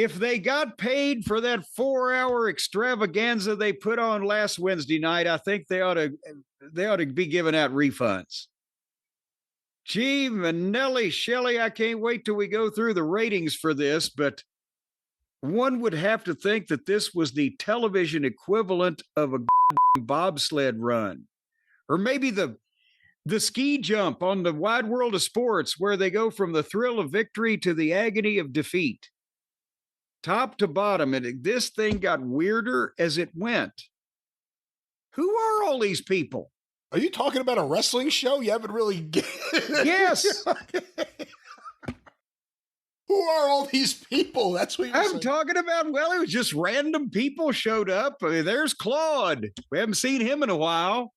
if they got paid for that 4-hour extravaganza they put on last Wednesday night, I think they ought to be giving out refunds. Gee, Manelli, Shelley, I can't wait till we go through the ratings for this, but one would have to think that this was the television equivalent of a bobsled run. Or maybe the ski jump on the Wide World of Sports, where they go from the thrill of victory to the agony of defeat. Top to bottom, and this thing got weirder as it went. Who are all these people? Are you talking about a wrestling show? You haven't really... Yes. Who are all these people? That's what you're saying. I'm talking about, well, it was just random people showed up. I mean, there's Claude. We haven't seen him in a while.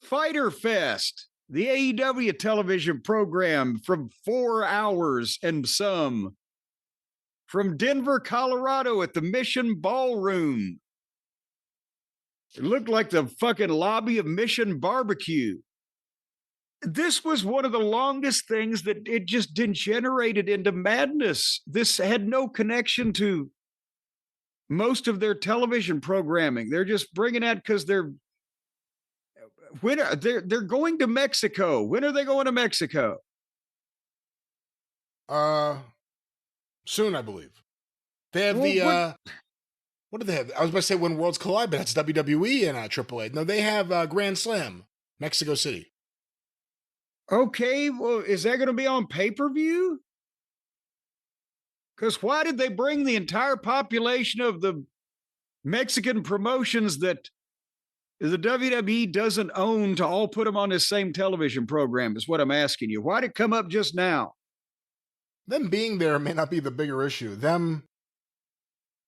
Fyter Fest, the AEW television program from 4 hours and some. From Denver, Colorado at the Mission Ballroom. It looked like the fucking lobby of Mission Barbecue. This was one of the longest things that it just degenerated into madness. This had no connection to most of their television programming. They're just bringing that because they're going to Mexico. When are they going to Mexico? Soon, I believe. They have what do they have? I was about to say When Worlds Collide, but that's WWE and AAA. No, they have Grand Slam, Mexico City. Okay, well, is that going to be on pay-per-view? Because why did they bring the entire population of the Mexican promotions that the WWE doesn't own to all put them on this same television program is what I'm asking you. Why did it come up just now? Them being there may not be the bigger issue. Them,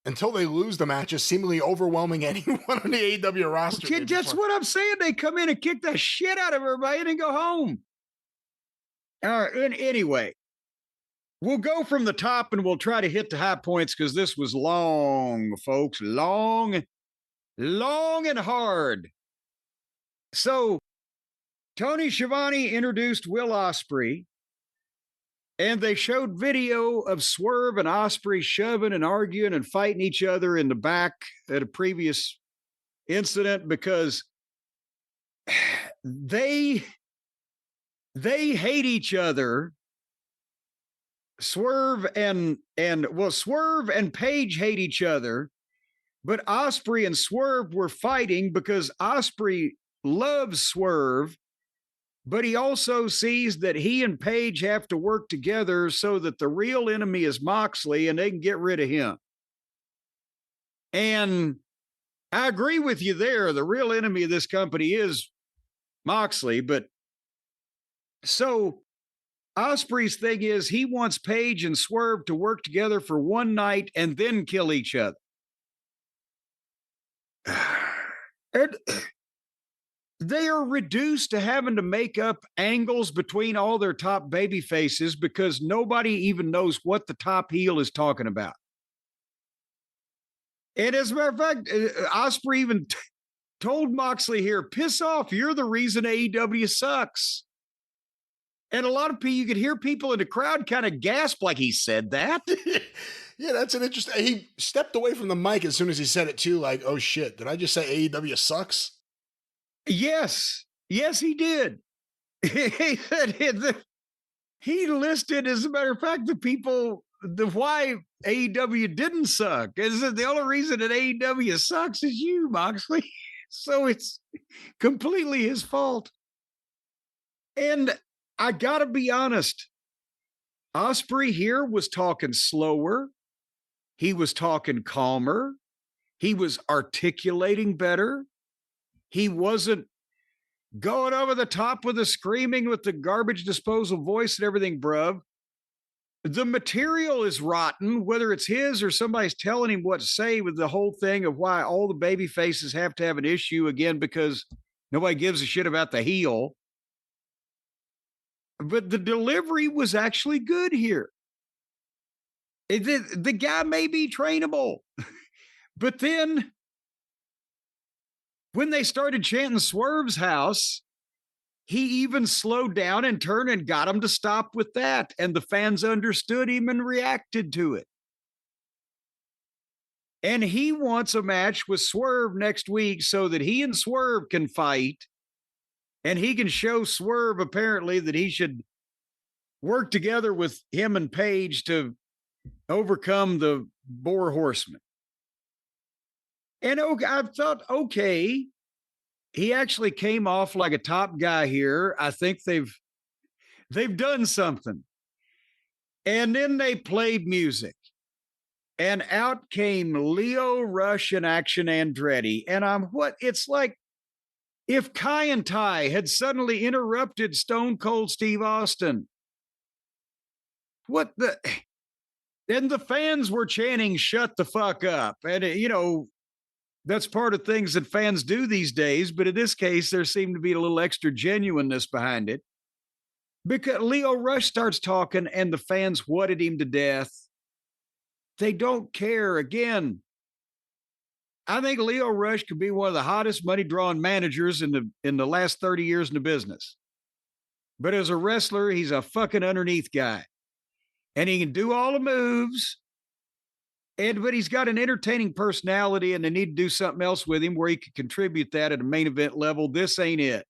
until they lose the matches, seemingly overwhelming anyone on the AEW roster. Kid, that's what I'm saying. They come in and kick the shit out of everybody and then go home. All right. And anyway, we'll go from the top and we'll try to hit the high points because this was long, folks. Long and hard. So, Tony Schiavone introduced Will Ospreay. And they showed video of Swerve and Ospreay shoving and arguing and fighting each other in the back at a previous incident because they hate each other. Swerve and Paige hate each other, but Ospreay and Swerve were fighting because Ospreay loves Swerve. But he also sees that he and Paige have to work together so that the real enemy is Moxley and they can get rid of him. And I agree with you there. The real enemy of this company is Moxley. But so Ospreay's thing is he wants Paige and Swerve to work together for one night and then kill each other. And they are reduced to having to make up angles between all their top baby faces because nobody even knows what the top heel is talking about. And as a matter of fact, Ospreay even told Moxley here, piss off, you're the reason AEW sucks. And a lot of people, you could hear people in the crowd kind of gasp like he said that. Yeah, that's an interesting, he stepped away from the mic as soon as he said it too, like, oh shit, did I just say AEW sucks? Yes, he did. He listed, as a matter of fact, why AEW didn't suck. Is that the only reason that AEW sucks is you, Moxley. So it's completely his fault. And I gotta be honest, Ospreay here was talking slower. He was talking calmer. He was articulating better. He wasn't going over the top with the screaming with the garbage disposal voice and everything, bruv. The material is rotten, whether it's his or somebody's telling him what to say with the whole thing of why all the baby faces have to have an issue again because nobody gives a shit about the heel. But the delivery was actually good here. The guy may be trainable, but then when they started chanting Swerve's house, he even slowed down and turned and got him to stop with that. And the fans understood him and reacted to it. And he wants a match with Swerve next week so that he and Swerve can fight. And he can show Swerve apparently that he should work together with him and Paige to overcome the Boar Horseman. And I thought, okay, he actually came off like a top guy here. I think they've done something. And then they played music. And out came Leo Rush and Action Andretti. And it's like if Kai and Ty had suddenly interrupted Stone Cold Steve Austin. And the fans were chanting, shut the fuck up. And, that's part of things that fans do these days. But in this case, there seemed to be a little extra genuineness behind it. Because Leo Rush starts talking and the fans whatted him to death. They don't care. Again, I think Leo Rush could be one of the hottest money drawing managers in the last 30 years in the business. But as a wrestler, he's a fucking underneath guy. And he can do all the moves. But he's got an entertaining personality, and they need to do something else with him where he could contribute that at a main event level. This ain't it.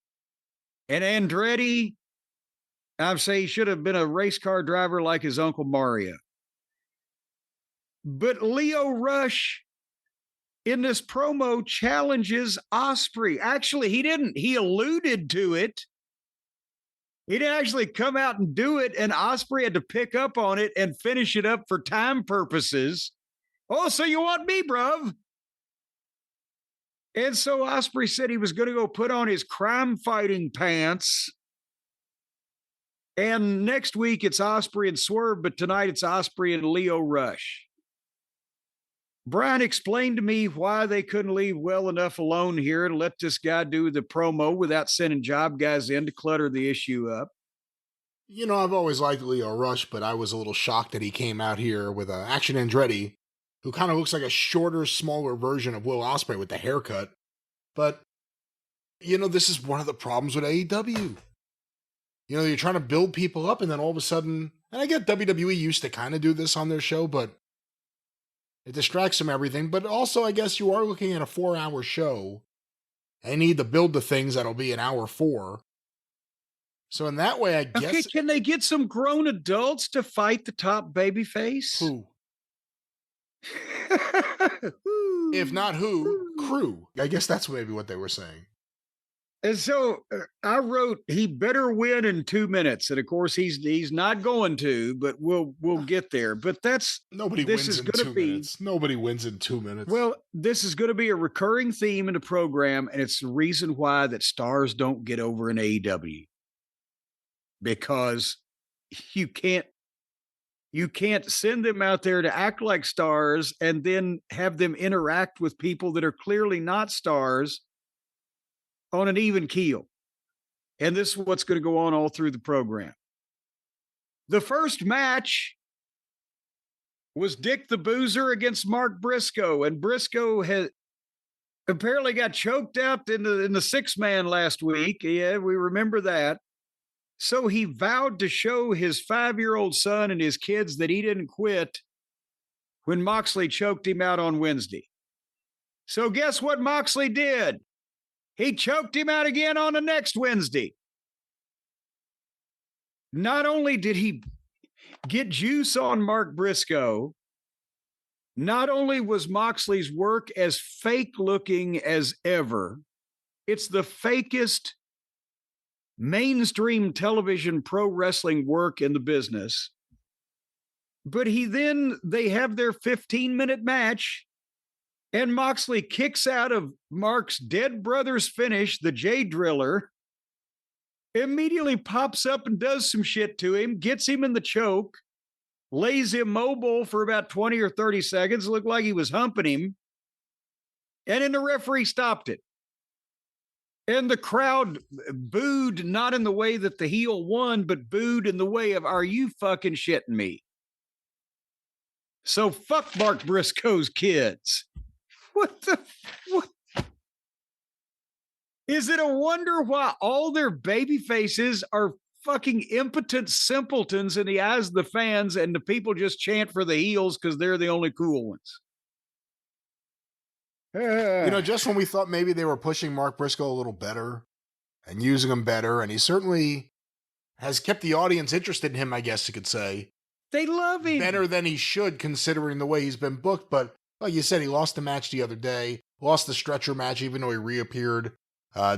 And Andretti, I'd say he should have been a race car driver like his Uncle Mario. But Leo Rush in this promo challenges Ospreay. Actually, he didn't. He alluded to it. He didn't actually come out and do it, and Ospreay had to pick up on it and finish it up for time purposes. Oh, so you want me, bruv? And so Ospreay said he was going to go put on his crime-fighting pants. And next week, it's Ospreay and Swerve, but tonight it's Ospreay and Leo Rush. Brian explained to me why they couldn't leave well enough alone here and let this guy do the promo without sending job guys in to clutter the issue up. I've always liked Leo Rush, but I was a little shocked that he came out here with Action Andretti, who kind of looks like a shorter, smaller version of Will Ospreay with the haircut. But, this is one of the problems with AEW. You're trying to build people up, and then all of a sudden, and I get WWE used to kind of do this on their show, but it distracts from everything. But also, I guess you are looking at a 4-hour show. I need to build the things that'll be an hour 4. So in that way, I guess... Okay, can they get some grown adults to fight the top babyface? Who? If not who, Crew. I guess that's maybe what they were saying. And so I wrote, he better win in 2 minutes. And of course, he's not going to, but we'll get there. But nobody wins in 2 minutes. Nobody wins in 2 minutes. Well, this is going to be a recurring theme in the program, and it's the reason why that stars don't get over in AEW. Because you can't send them out there to act like stars and then have them interact with people that are clearly not stars on an even keel. And this is what's going to go on all through the program. The first match was Dick the Boozer against Mark Briscoe. And Briscoe had apparently got choked out in the 6-man last week. Yeah, we remember that. So he vowed to show his 5-year-old son and his kids that he didn't quit when Moxley choked him out on Wednesday. So guess what Moxley did? He choked him out again on the next Wednesday. Not only did he get juice on Mark Briscoe, not only was Moxley's work as fake looking as ever, it's the fakest mainstream television pro wrestling work in the business. But they have their 15-minute match, and Moxley kicks out of Mark's dead brother's finish, the J Driller, immediately pops up and does some shit to him, gets him in the choke, lays him mobile for about 20 or 30 seconds, looked like he was humping him, and then the referee stopped it. And the crowd booed, not in the way that the heel won, but booed in the way of, are you fucking shitting me? So fuck Mark Briscoe's kids. What? Is it a wonder why all their baby faces are fucking impotent simpletons in the eyes of the fans, and the people just chant for the heels because they're the only cool ones? Just when we thought maybe they were pushing Mark Briscoe a little better and using him better, and he certainly has kept the audience interested in him, I guess you could say. They love him. Better than he should, considering the way he's been booked. But like you said, he lost the match the other day, lost the stretcher match, even though he reappeared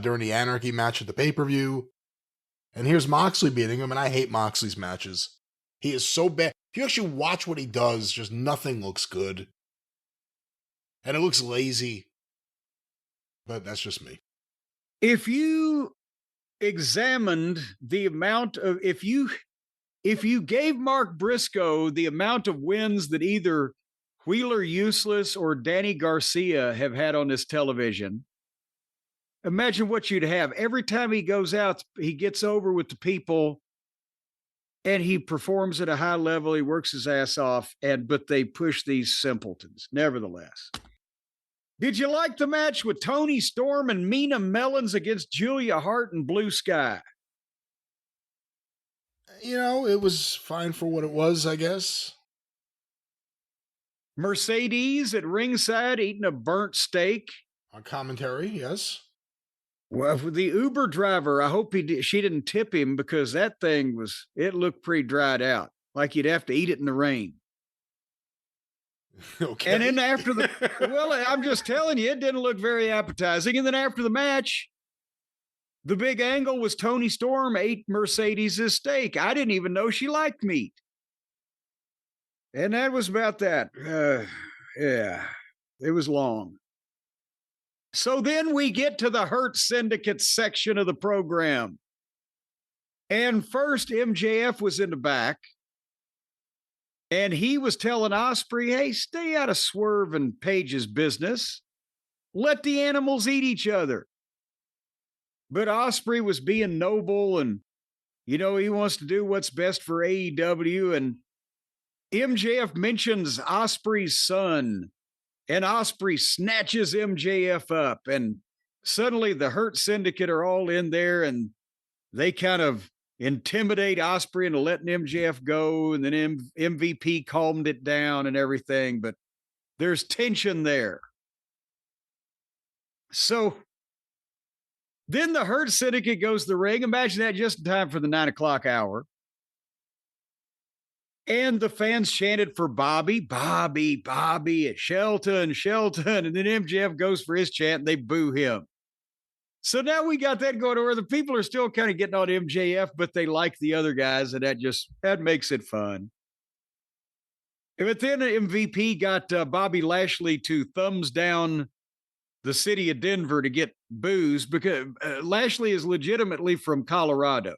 during the Anarchy match at the pay-per-view. And here's Moxley beating him, and I hate Moxley's matches. He is so bad. If you actually watch what he does, just nothing looks good. And it looks lazy. But that's just me. If you examined the amount of, if you gave Mark Briscoe the amount of wins that either Wheeler Useless or Danny Garcia have had on this television, imagine what you'd have. Every time he goes out, he gets over with the people and he performs at a high level. He works his ass off, but they push these simpletons, nevertheless. Did you like the match with Tony Storm and Mina Mellons against Julia Hart and Blue Sky? It was fine for what it was, I guess. Mercedes at ringside eating a burnt steak. On commentary, yes. Well, for the Uber driver, I hope she didn't tip him, because that thing it looked pretty dried out. Like you'd have to eat it in the rain. Okay. And then after well, I'm just telling you, it didn't look very appetizing. And then after the match, the big angle was Tony Storm ate Mercedes' steak. I didn't even know she liked meat. And that was about that. Yeah, it was long. So then we get to the Hurt Syndicate section of the program. And first, MJF was in the back. And he was telling Ospreay, hey, stay out of Swerve and Page's business. Let the animals eat each other. But Ospreay was being noble, and, he wants to do what's best for AEW. And MJF mentions Ospreay's son, and Ospreay snatches MJF up. And suddenly the Hurt Syndicate are all in there, and they kind of intimidate Ospreay into letting MJF go, and then MVP calmed it down and everything, but there's tension there. So then the Hurt Syndicate goes to the ring. Imagine that, just in time for the 9:00 hour. And the fans chanted for Bobby, Bobby, Bobby, Shelton, Shelton, and then MJF goes for his chant and they boo him. So now we got that going where the people are still kind of getting on MJF, but they like the other guys, and that makes it fun. But then MVP got Bobby Lashley to thumbs down the city of Denver to get booze, because Lashley is legitimately from Colorado.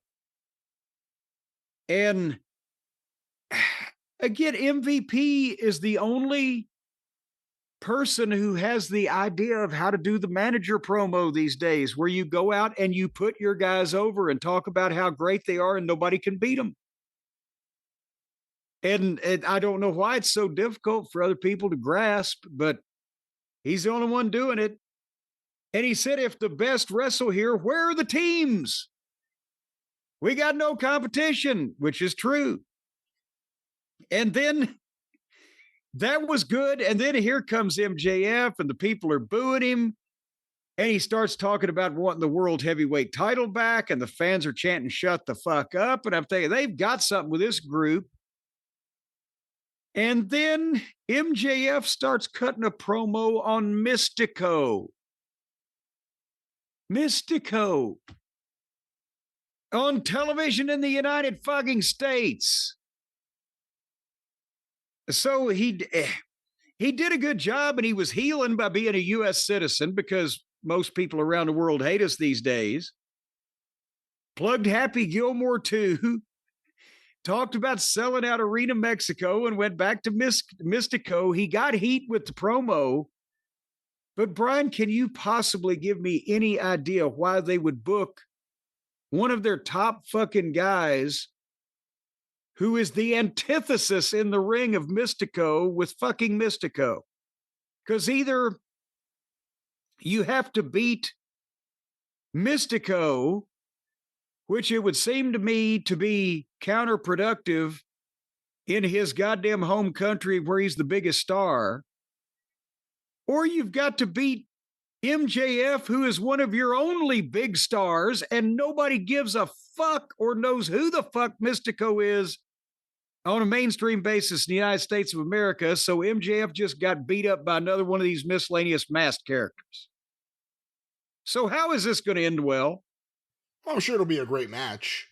And again, MVP is the only person who has the idea of how to do the manager promo these days, where you go out and you put your guys over and talk about how great they are and nobody can beat them. And I don't know why it's so difficult for other people to grasp, but he's the only one doing it. And he said, if the best wrestle here, where are the teams? We got no competition, which is true. And then that was good. And then here comes MJF, and the people are booing him. And he starts talking about wanting the world heavyweight title back, and the fans are chanting, shut the fuck up. And I'm thinking, they've got something with this group. And then MJF starts cutting a promo on Mystico. Mystico. On television in the United fucking States. So he did a good job, and he was healing by being a U.S. citizen, because most people around the world hate us these days. Plugged Happy Gilmore too. Talked about selling out Arena Mexico and went back to Mystico. He got heat with the promo. But Brian, can you possibly give me any idea why they would book one of their top fucking guys who is the antithesis in the ring of Mystico with fucking Mystico? Because either you have to beat Mystico, which it would seem to me to be counterproductive in his goddamn home country where he's the biggest star, or you've got to beat MJF, who is one of your only big stars, and nobody gives a fuck or knows who the fuck Mystico is on a mainstream basis in the United States of America. So MJF just got beat up by another one of these miscellaneous masked characters. So how is this going to end well? I'm sure it'll be a great match.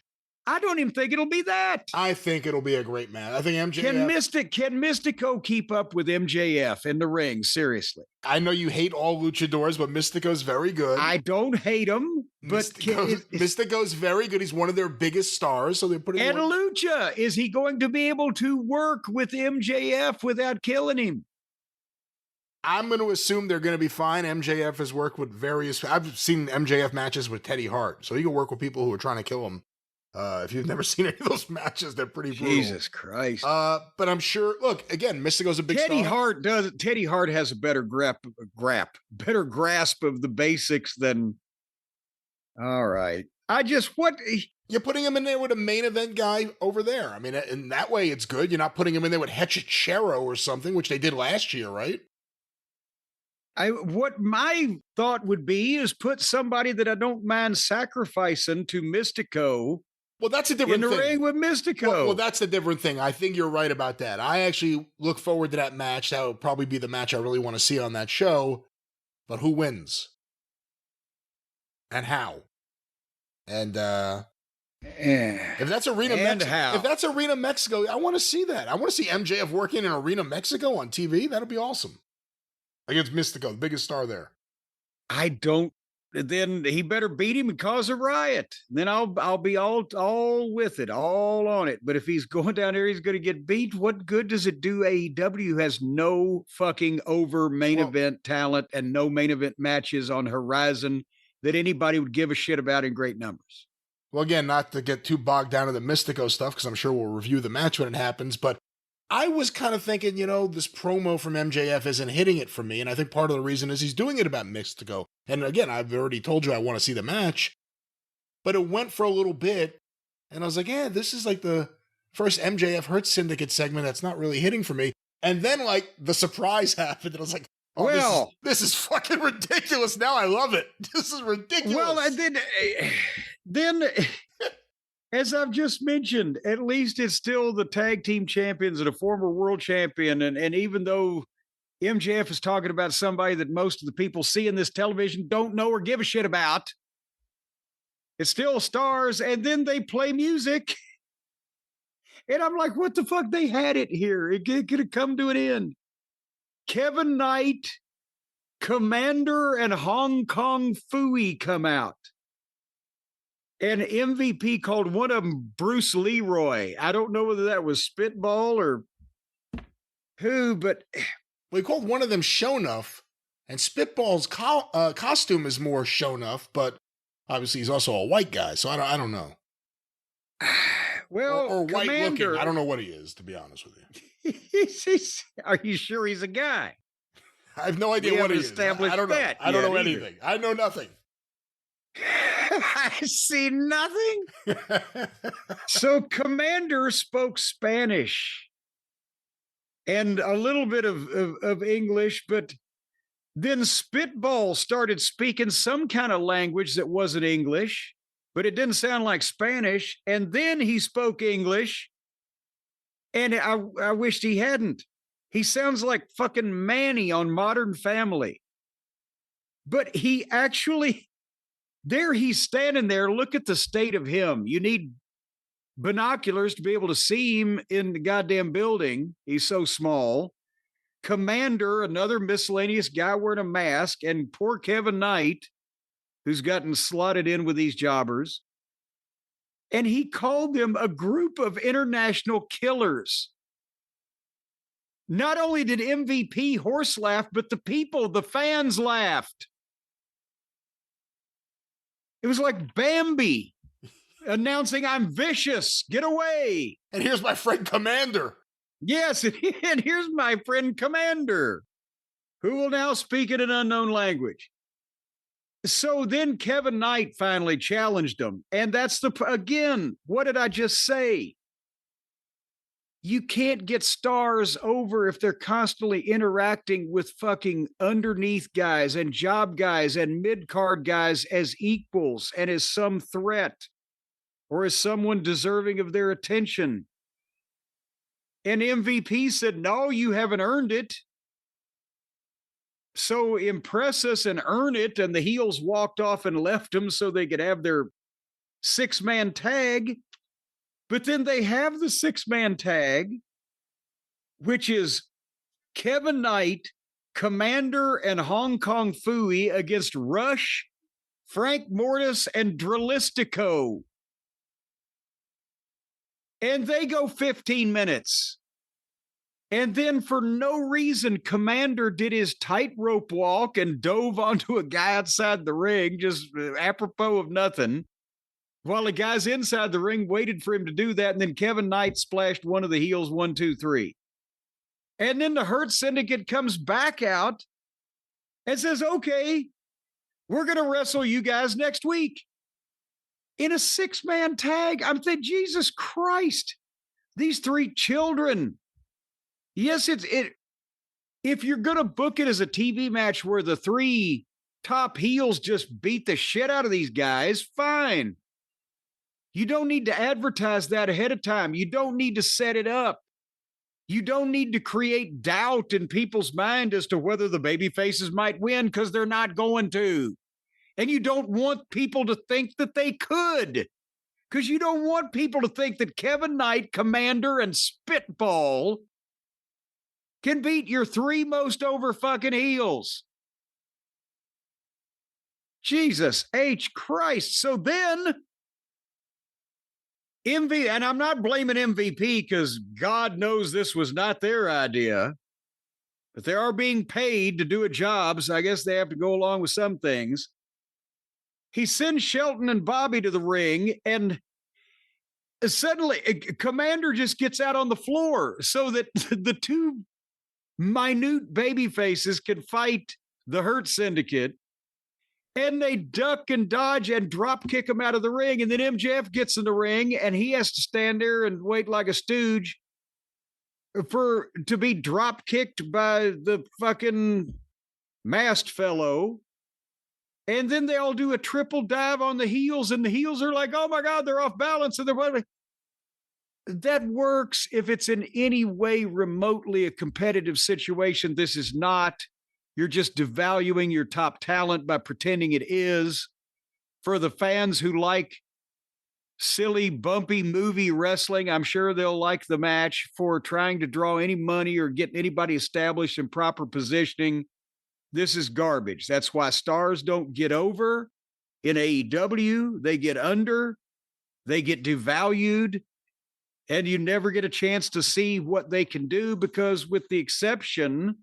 I don't even think it'll be that. I think it'll be a great match. I think MJF... Can Mystico keep up with MJF in the ring? Seriously. I know you hate all luchadors, but Mystico's very good. I don't hate him, but Mystico's very good. He's one of their biggest stars, so they're putting. And Lucha, is he going to be able to work with MJF without killing him? I'm going to assume they're going to be fine. MJF has worked with various. I've seen MJF matches with Teddy Hart, so he can work with people who are trying to kill him. If you've never seen any of those matches, they're pretty brutal. Jesus Christ. But I'm sure, look, again, Mystico's a big star. Teddy Hart has a better better grasp of the basics than, all right. You're putting him in there with a main event guy over there. I mean, in that way, it's good. You're not putting him in there with Hechicero or something, which they did last year, right? What my thought would be is put somebody that I don't mind sacrificing to Mystico. Well, that's a different thing. In the ring with Mystico. Well, that's a different thing. I think you're right about that. I actually look forward to that match. That would probably be the match I really want to see on that show. But who wins? And how? And if that's Arena Mexico, I want to see that. I want to see MJF working in Arena Mexico on TV. That'll be awesome. Against Mystico, the biggest star there. Then he better beat him and cause a riot. Then I'll be all with it, all on it. But if he's going down there, he's going to get beat. What good does it do? AEW has no fucking main event talent and no main event matches on horizon that anybody would give a shit about in great numbers. Well, again, not to get too bogged down in the Mystico stuff, because I'm sure we'll review the match when it happens, but I was kind of thinking, this promo from MJF isn't hitting it for me, and I think part of the reason is he's doing it about Mystico. And again, I've already told you I want to see the match, but it went for a little bit, and I was like, yeah, this is like the first MJF Hurt Syndicate segment that's not really hitting for me. And then, like, the surprise happened, and I was like, oh, this is fucking ridiculous. Now I love it. This is ridiculous. Well, and then as I've just mentioned, at least it's still the tag team champions and a former world champion. And even though MJF is talking about somebody that most of the people seeing this television don't know or give a shit about, it's still stars. And then they play music. And I'm like, what the fuck? They had it here. It could have come to an end. Kevin Knight, Commander, and Hong Kong Phooey come out. And MVP called one of them Bruce Leroy. I don't know whether that was Spitball or who, but... We called one of them Shonuff, and Spitball's costume is more Shonuff, but obviously he's also a white guy, so I don't know. Well, or white looking. I don't know what he is, to be honest with you. Are you sure he's a guy? I have no idea what he is. I don't know. I don't know anything. I know nothing. I see nothing. So Commander spoke Spanish and a little bit of English, but then Spitball started speaking some kind of language that wasn't English, but it didn't sound like Spanish. And then he spoke English, and I wished he hadn't. He sounds like fucking Manny on Modern Family. But he actually... There he's standing there. Look at the state of him. You need binoculars to be able to see him in the goddamn building. He's so small. Commander, another miscellaneous guy wearing a mask, and poor Kevin Knight, who's gotten slotted in with these jobbers. And he called them a group of international killers. Not only did MVP horse laugh, but the fans laughed. It was like Bambi announcing, I'm vicious, get away. And here's my friend Commander. Yes, and here's my friend Commander, who will now speak in an unknown language. So then Kevin Knight finally challenged him. And that's again, what did I just say? You can't get stars over if they're constantly interacting with fucking underneath guys and job guys and mid-card guys as equals and as some threat or as someone deserving of their attention. And MVP said, no, you haven't earned it. So impress us and earn it. And the heels walked off and left them so they could have their 6-man tag. But then they have the 6-man tag, which is Kevin Knight, Commander, and Hong Kong Phooey against Rush, Frank Mortis, and Dralistico. And they go 15 minutes. And then for no reason, Commander did his tightrope walk and dove onto a guy outside the ring, just apropos of nothing. While the guys inside the ring waited for him to do that. And then Kevin Knight splashed one of the heels, 1, 2, 3. And then the Hurt Syndicate comes back out and says, okay, we're going to wrestle you guys next week in a 6-man tag. I'm thinking, Jesus Christ, these 3 children. Yes, if you're going to book it as a TV match where the 3 top heels just beat the shit out of these guys, fine. You don't need to advertise that ahead of time. You don't need to set it up. You don't need to create doubt in people's mind as to whether the baby faces might win, because they're not going to. And you don't want people to think that they could, because you don't want people to think that Kevin Knight, Commander, and Spitball can beat your 3 most over fucking heels. Jesus H. Christ. So then and I'm not blaming MVP, because God knows this was not their idea, but they are being paid to do a job, so I guess they have to go along with some things. He sends Shelton and Bobby to the ring, and suddenly Commander just gets out on the floor so that the 2 minute baby faces can fight the Hurt Syndicate. And they duck and dodge and drop kick him out of the ring. And then MJF gets in the ring and he has to stand there and wait like a stooge to be drop kicked by the fucking masked fellow. And then they all do a triple dive on the heels, and the heels are like, oh my God, they're off balance. And they're that works if it's in any way remotely a competitive situation. This is not. You're just devaluing your top talent by pretending it is. For the fans who like silly, bumpy movie wrestling, I'm sure they'll like the match. For trying to draw any money or get anybody established in proper positioning, this is garbage. That's why stars don't get over in AEW. They get under, they get devalued, and you never get a chance to see what they can do, because with the exception,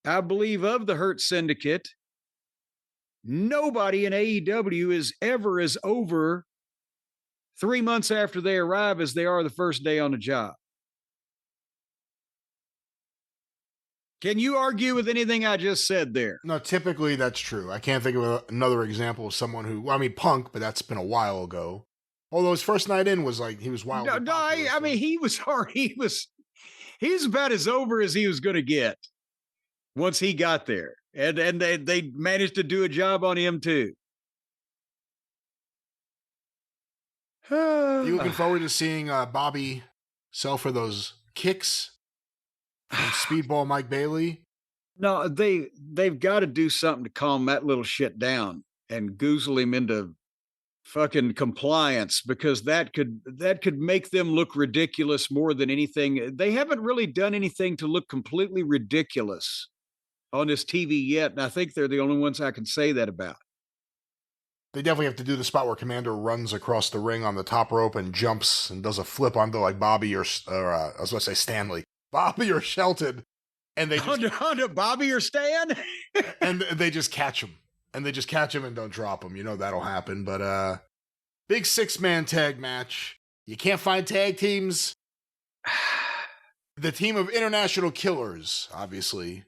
I believe, of the Hurt Syndicate, nobody in AEW is ever as over 3 months after they arrive as they are the first day on the job. Can you argue with anything I just said there? No, typically that's true. I can't think of another example of someone who, well, I mean, Punk, but that's been a while ago. Although his first night in was like, he was wild. No, I mean, he was hard. He's about as over as he was going to get once he got there. And they managed to do a job on him too. You looking forward to seeing Bobby sell for those kicks from Speedball Mike Bailey? No, they've got to do something to calm that little shit down and goozle him into fucking compliance, because that could make them look ridiculous more than anything. They haven't really done anything to look completely ridiculous on this TV yet, and I think they're the only ones I can say that about. They definitely have to do the spot where Commander runs across the ring on the top rope and jumps and does a flip onto like Bobby or I was going to say Stanley. Bobby or Shelton. And they just... onto Bobby or Stan? And they just catch him. And they just catch him and don't drop him. You know that'll happen. But big 6-man tag match. You can't find tag teams. The team of international killers, obviously,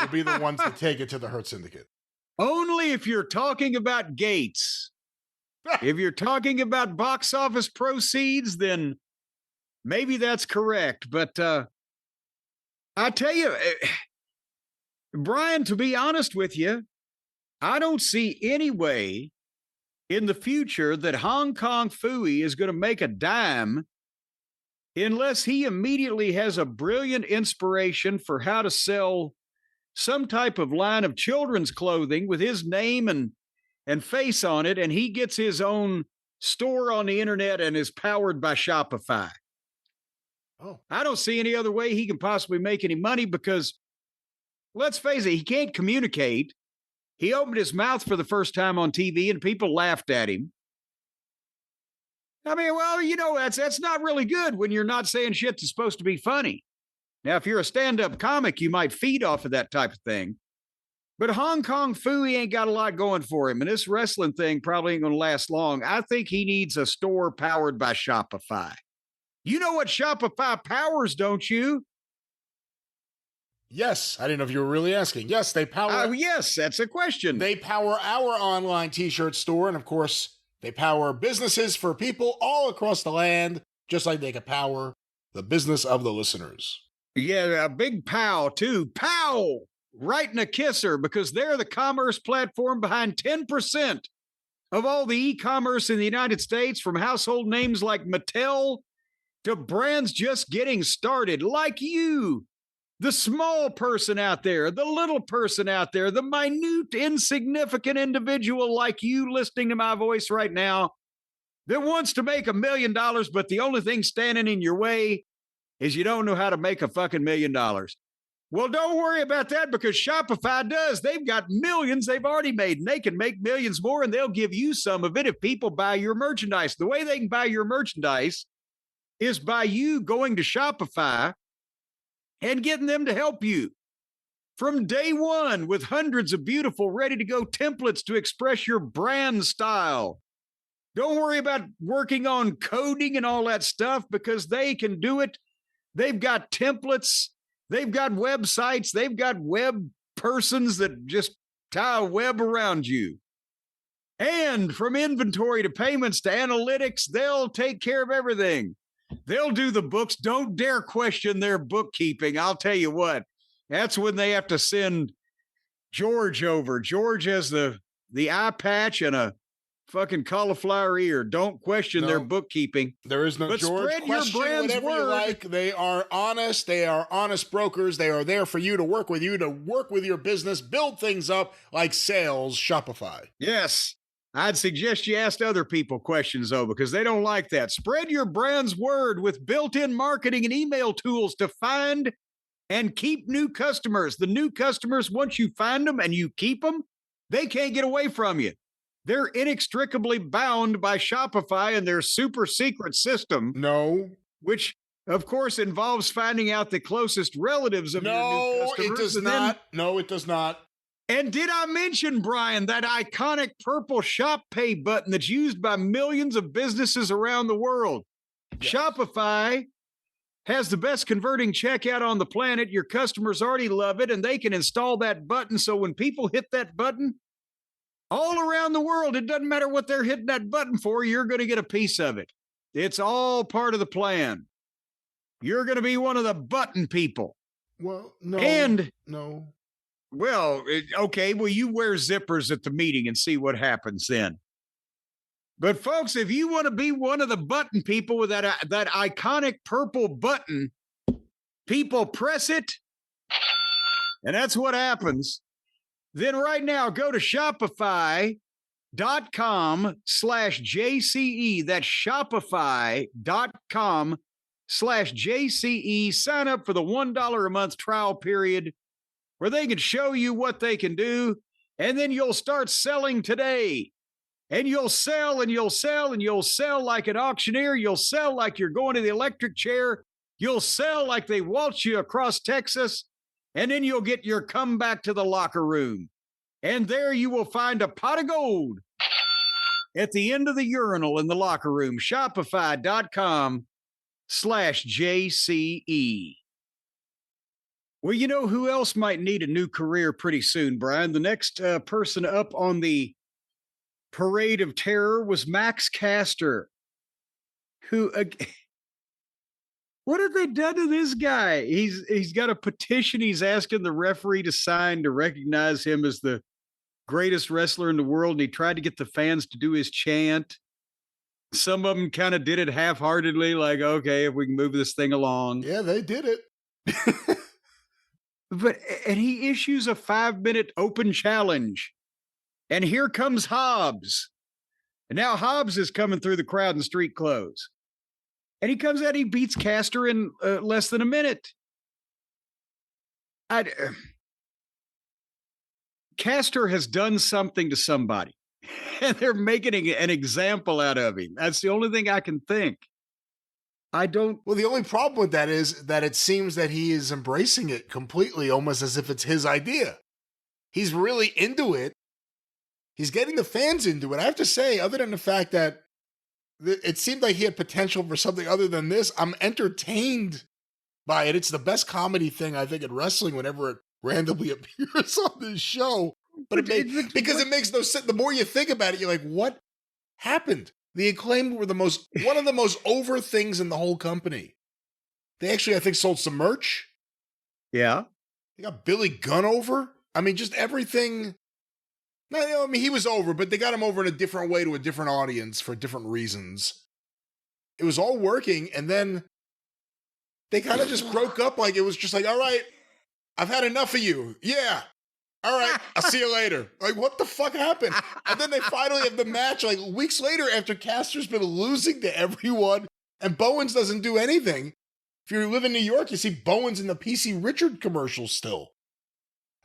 will be the ones to take it to the Hurt Syndicate. Only if you're talking about Gates. If you're talking about box office proceeds, then Maybe that's correct. But I tell you, Brian, to be honest with you, I don't see any way in the future that Hong Kong Phooey is going to make a dime unless he immediately has a brilliant inspiration for how to sell some type of line of children's clothing with his name and face on it, and he gets his own store on the internet and is powered by Shopify. Oh, I don't see any other way he can possibly make any money because, let's face it, he can't communicate. He opened his mouth for the first time on TV and people laughed at him. I mean, well, that's not really good when you're not saying shit that's supposed to be funny. Now, if you're a stand-up comic, you might feed off of that type of thing. But Hong Kong Phooey ain't got a lot going for him, and this wrestling thing probably ain't going to last long. I think he needs a store powered by Shopify. You know what Shopify powers, don't you? yes. I didn't know if you were really asking. Yes, they power. Yes, that's a question. They power our online t-shirt store, and of course, they power businesses for people all across the land, just like they can power the business of the listeners. Yeah, a big pow, too. Pow! Right in a kisser, because they're the commerce platform behind 10% of all the e-commerce in the United States, from household names like Mattel to brands just getting started, like you, the small person out there, the little person out there, the minute, insignificant individual like you listening to my voice right now that wants to make $1 million, but the only thing standing in your way is you don't know how to make a fucking $1 million. Well, don't worry about that because Shopify does. They've got millions they've already made, and they can make millions more, and they'll give you some of it if people buy your merchandise. The way they can buy your merchandise is by you going to Shopify and getting them to help you from day one with hundreds of beautiful, ready-to-go templates to express your brand style. Don't worry about working on coding and all that stuff because they can do it. They've got templates. They've got websites. They've got web persons that just tie a web around you. And from inventory to payments to analytics, they'll take care of everything. They'll do the books. Don't dare question their bookkeeping. I'll tell you what, that's when they have to send George over. George has the eye patch and a fucking cauliflower ear. Don't question their bookkeeping. There is no but George. Spread question your brand's whatever word. you like. They are honest. They are honest brokers. They are there for you, to work with your business, build things up like sales Shopify. Yes. I'd suggest you ask other people questions, though, because they don't like that. Spread your brand's word with built-in marketing and email tools to find and keep new customers. The new customers, once you find them and you keep them, they can't get away from you. They're inextricably bound by Shopify and their super secret system. No. Which, of course, involves finding out the closest relatives of your new customers. No, it does not. No, it does not. And did I mention, Brian, that iconic purple Shop Pay button that's used by millions of businesses around the world? Yes. Shopify has the best converting checkout on the planet. Your customers already love it, and they can install that button. So when people hit that button, all around the world, it doesn't matter what they're hitting that button for, you're going to get a piece of it. It's all part of the plan. You're going to be one of the button people. Well, no. And no. Well, okay, well, you wear zippers at the meeting and see what happens then. But folks, if you want to be one of the button people with that iconic purple button, people press it, and that's what happens. Then right now, go to Shopify.com/JCE. That's Shopify.com/JCE. Sign up for the $1 a month trial period, where they can show you what they can do, and then you'll start selling today. And you'll sell and you'll sell and you'll sell like an auctioneer. You'll sell like you're going to the electric chair. You'll sell like they waltz you across Texas. And then you'll get your comeback to the locker room. And there you will find a pot of gold at the end of the urinal in the locker room. Shopify.com/JCE. Well, you know who else might need a new career pretty soon, Brian? The next person up on the parade of terror was Max Caster, who What have they done to this guy? He's got a petition he's asking the referee to sign to recognize him as the greatest wrestler in the world, and he tried to get the fans to do his chant. Some of them kind of did it half-heartedly, like, okay, if we can move this thing along. Yeah, they did it. But and he issues a 5-minute open challenge. And here comes Hobbs. And now Hobbs is coming through the crowd in street clothes. And he comes out, he beats Caster in less than a minute. Caster has done something to somebody. And they're making an example out of him. That's the only thing I can think. I don't. Well, the only problem with that is that it seems that he is embracing it completely, almost as if it's his idea. He's really into it. He's getting the fans into it. I have to say, other than the fact that it seemed like he had potential for something other than this, I'm entertained by it. It's the best comedy thing, I think, in wrestling whenever it randomly appears on this show. But because it makes no sense. The more you think about it, you're like, what happened? The Acclaimed were one of the most over things in the whole company. They actually, I think, sold some merch. Yeah. They got Billy Gunn over. I mean, just everything. No, I mean, he was over, but they got him over in a different way to a different audience for different reasons. It was all working, and then they kind of just broke up. Like, it was just like, all right, I've had enough of you. Yeah. All right, I'll see you later. Like, what the fuck happened? And then they finally have the match, like, weeks later after Caster's been losing to everyone, and Bowens doesn't do anything. If you live in New York, you see Bowens in the PC Richard commercial still.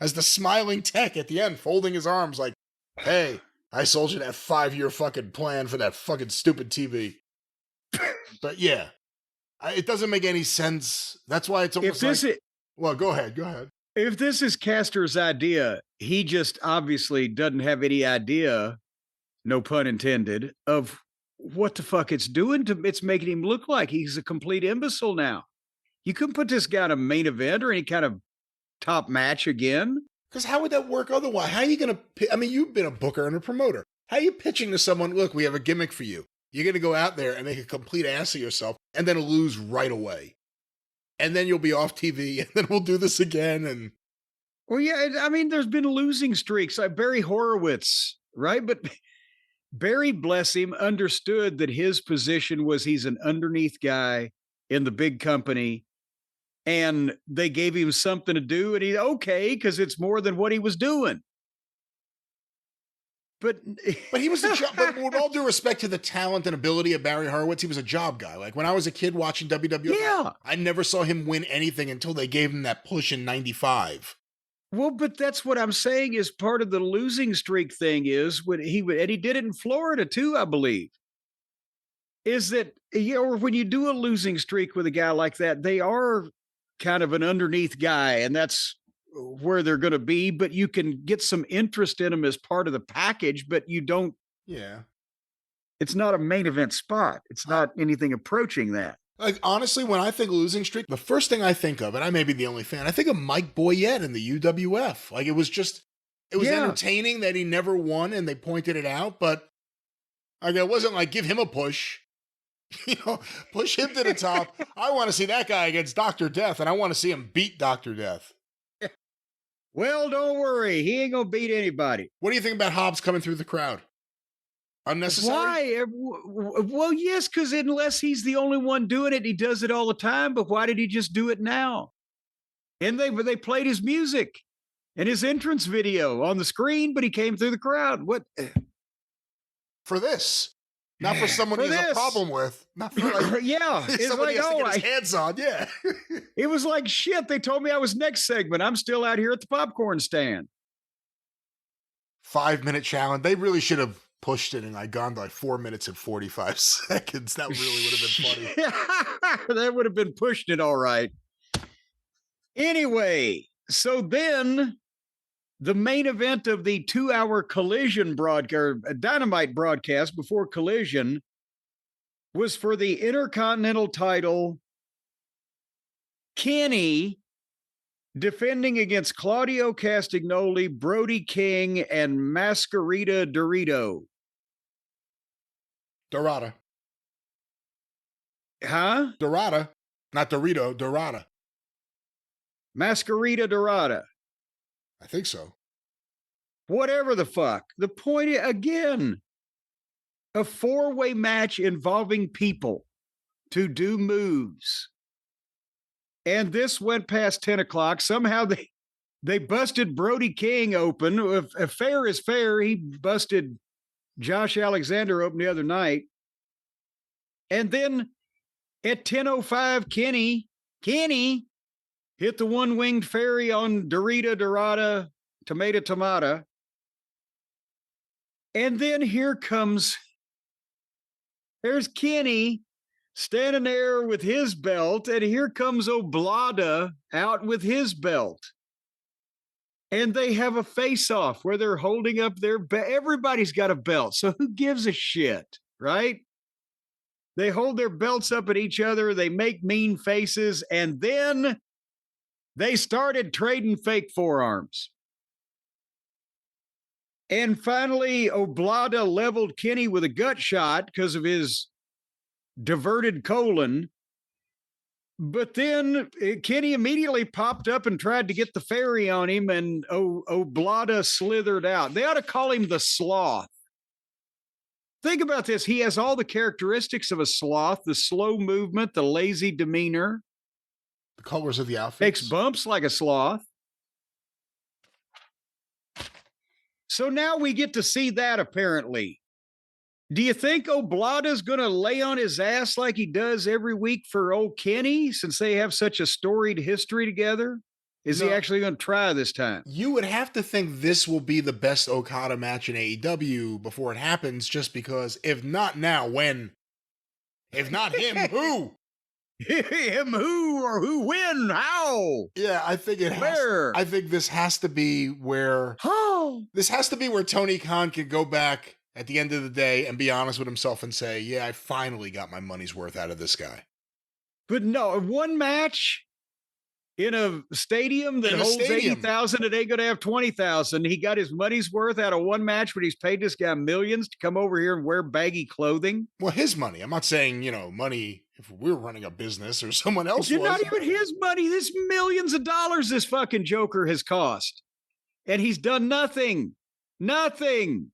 As the smiling tech at the end, folding his arms like, hey, I sold you that 5-year fucking plan for that fucking stupid TV. But yeah, it doesn't make any sense. That's why it's almost well, go ahead. If this is Caster's idea, he just obviously doesn't have any idea, no pun intended, of what the fuck it's doing to it's making him look like he's a complete imbecile now. You couldn't put this guy in a main event or any kind of top match again. Because how would that work otherwise? How are you going to, I mean, you've been a booker and a promoter. How are you pitching to someone, look, we have a gimmick for you. You're going to go out there and make a complete ass of yourself and then lose right away. And then you'll be off TV and then we'll do this again. And well, yeah, I mean, there's been losing streaks like Barry Horowitz, right? But Barry, bless him, understood that his position was he's an underneath guy in the big company. And they gave him something to do, and okay, because it's more than what he was doing. But he was a job. But with all due respect to the talent and ability of Barry Horowitz, he was a job guy. Like when I was a kid watching WWF, yeah. I never saw him win anything until they gave him that push in '95. Well, but that's what I'm saying is part of the losing streak thing is when he did it in Florida too, I believe. Is that when you do a losing streak with a guy like that, they are kind of an underneath guy, and that's where they're going to be, but you can get some interest in them as part of the package, but you don't. Yeah. It's not a main event spot. It's not anything approaching that. Like, honestly, when I think losing streak, the first thing I think of, and I may be the only fan, I think of Mike Boyette in the UWF. Like, it was entertaining that he never won and they pointed it out, but like, it wasn't like, give him a push. Push him to the top. I want to see that guy against Dr. Death, and I want to see him beat Dr. Death. Well, don't worry. He ain't going to beat anybody. What do you think about Hobbs coming through the crowd? Unnecessary? Why? Well, yes, because unless he's the only one doing it, he does it all the time, but why did he just do it now? And they played his music and his entrance video on the screen, but he came through the crowd. What? For this. Not for someone he has a problem with. Not for like, yeah. It's somebody like, has to get his hands on. Yeah. It was like, shit, they told me I was next segment. I'm still out here at the popcorn stand. 5-minute challenge. They really should have pushed it and gone to like 4 minutes and 45 seconds. That really would have been funny. That would have been pushing it all right. Anyway, so then the main event of the 2-hour Collision broadcast, Dynamite broadcast before Collision, was for the Intercontinental title. Kenny defending against Claudio Castagnoli, Brody King, and Mascarita Dorito. Dorada. Huh? Dorada. Not Dorito, Dorada. Masquerita Dorada. I think so. Whatever the fuck. The point is, again, a 4-way match involving people to do moves. And this went past 10 o'clock. Somehow they busted Brody King open. If fair is fair, he busted Josh Alexander open the other night. And then at 10:05, Kenny hit the one-winged fairy on Dorita, Dorada, Tomato. And then there's Kenny standing there with his belt, and here comes Oblada out with his belt. And they have a face-off where they're holding up their everybody's got a belt, so who gives a shit, right? They hold their belts up at each other, they make mean faces, and then they started trading fake forearms. And finally, Oblada leveled Kenny with a gut shot because of his diverted colon. But then Kenny immediately popped up and tried to get the fairy on him, and Oblada slithered out. They ought to call him the Sloth. Think about this. He has all the characteristics of a sloth, the slow movement, the lazy demeanor. The colors of the outfits. Makes bumps like a sloth. So now we get to see that, apparently. Do you think Oblada's going to lay on his ass like he does every week for old Kenny, since they have such a storied history together? Is he actually going to try this time? You would have to think this will be the best Okada match in AEW before it happens, just because if not now, when? If not him, who? Him who or who when? How? Yeah, I think it has. Where? I think this has to be where. How? This has to be where Tony Khan can go back at the end of the day and be honest with himself and say, "Yeah, I finally got my money's worth out of this guy." But no, one match in a stadium that holds 80,000 and they going to have 20,000. He got his money's worth out of one match, but he's paid this guy millions to come over here and wear baggy clothing. Well, his money. I'm not saying, money if we're running a business or someone else It's was. not even his money. This millions of dollars this fucking Joker has cost. And he's done nothing. Nothing.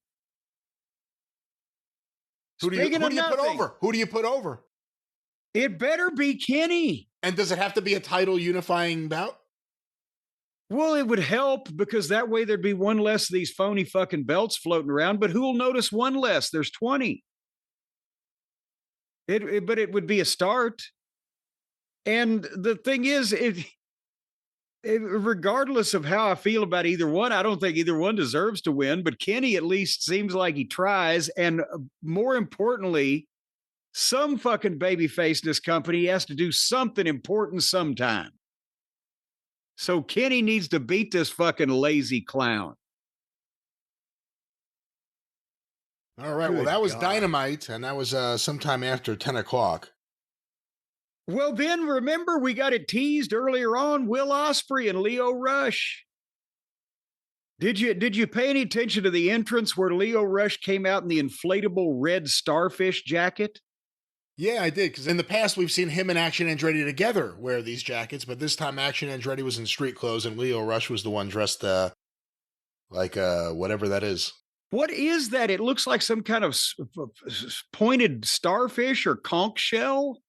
Who do you put over? Who do you put over? It better be Kenny. And does it have to be a title unifying bout? Well, it would help because that way there'd be one less of these phony fucking belts floating around. But who will notice one less? There's 20. But it would be a start. And the thing is, regardless of how I feel about either one, I don't think either one deserves to win. But Kenny at least seems like he tries. And more importantly, some fucking babyface in this company has to do something important sometime. So Kenny needs to beat this fucking lazy clown. All right. Well, that was Dynamite, and that was sometime after 10 o'clock. Well, then remember, we got it teased earlier on, Will Ospreay and Leo Rush. Did you pay any attention to the entrance where Leo Rush came out in the inflatable red starfish jacket? Yeah, I did, because in the past we've seen him and Action Andretti together wear these jackets, but this time Action Andretti was in street clothes and Leo Rush was the one dressed like whatever that is. What is that? It looks like some kind of pointed starfish or conch shell.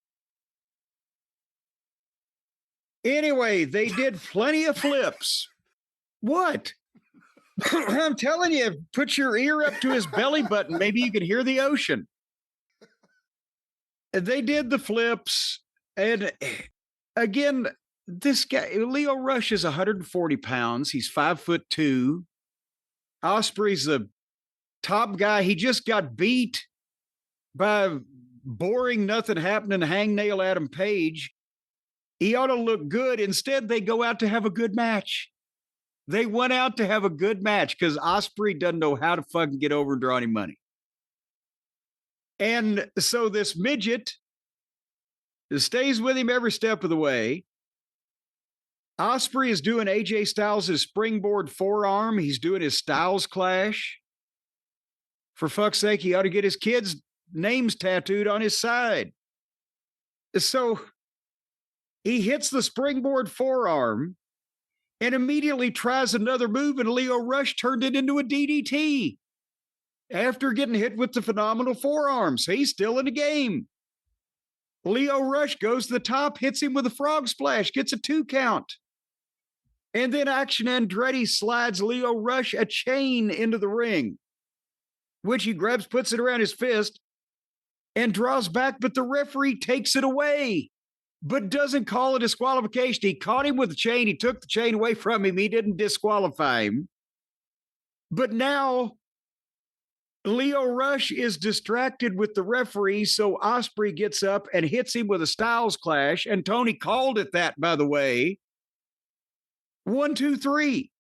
Anyway, they did plenty of flips. What? I'm telling you, put your ear up to his belly button. Maybe you can hear the ocean. They did the flips. And again, this guy, Leo Rush is 140 pounds. He's 5'2". Ospreay's the top guy. He just got beat by boring, nothing happening hangnail Adam Page. He ought to look good. Instead, they go out to have a good match. They went out to have a good match because Ospreay doesn't know how to fucking get over and draw any money. And so this midget stays with him every step of the way. Ospreay is doing AJ Styles' springboard forearm. He's doing his Styles Clash. For fuck's sake, he ought to get his kids' names tattooed on his side. So He hits the springboard forearm and immediately tries another move, and Lio Rush turned it into a DDT after getting hit with the phenomenal forearm. So he's still in the game. Lio Rush goes to the top, hits him with a frog splash, gets a 2 count. And then Action Andretti slides Lio Rush a chain into the ring, which he grabs, puts it around his fist, and draws back, but the referee takes it away, but doesn't call a disqualification. He caught him with the chain. He took the chain away from him. He didn't disqualify him. But now Lio Rush is distracted with the referee, so Ospreay gets up and hits him with a Styles Clash, and Tony called it that, by the way. 1, 2, 3.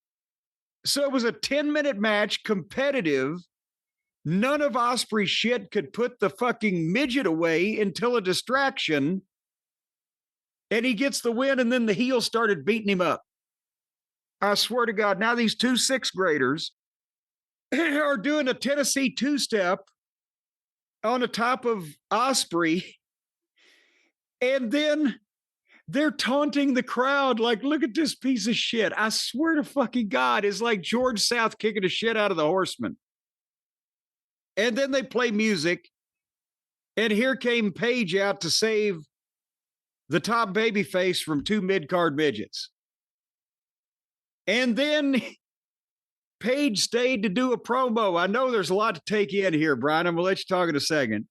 So it was a 10-minute match, competitive. None of Ospreay's shit could put the fucking midget away until a distraction, and he gets the win, and then the heel started beating him up. I swear to God, now these 2 6th graders are doing a Tennessee 2-step on the top of Ospreay, and then they're taunting the crowd like, look at this piece of shit. I swear to fucking God, it's like George South kicking the shit out of the Horsemen. And then they play music, and here came Paige out to save the top babyface from 2 mid-card midgets. And then Paige stayed to do a promo. I know there's a lot to take in here, Brian. I'm going to let you talk in a second.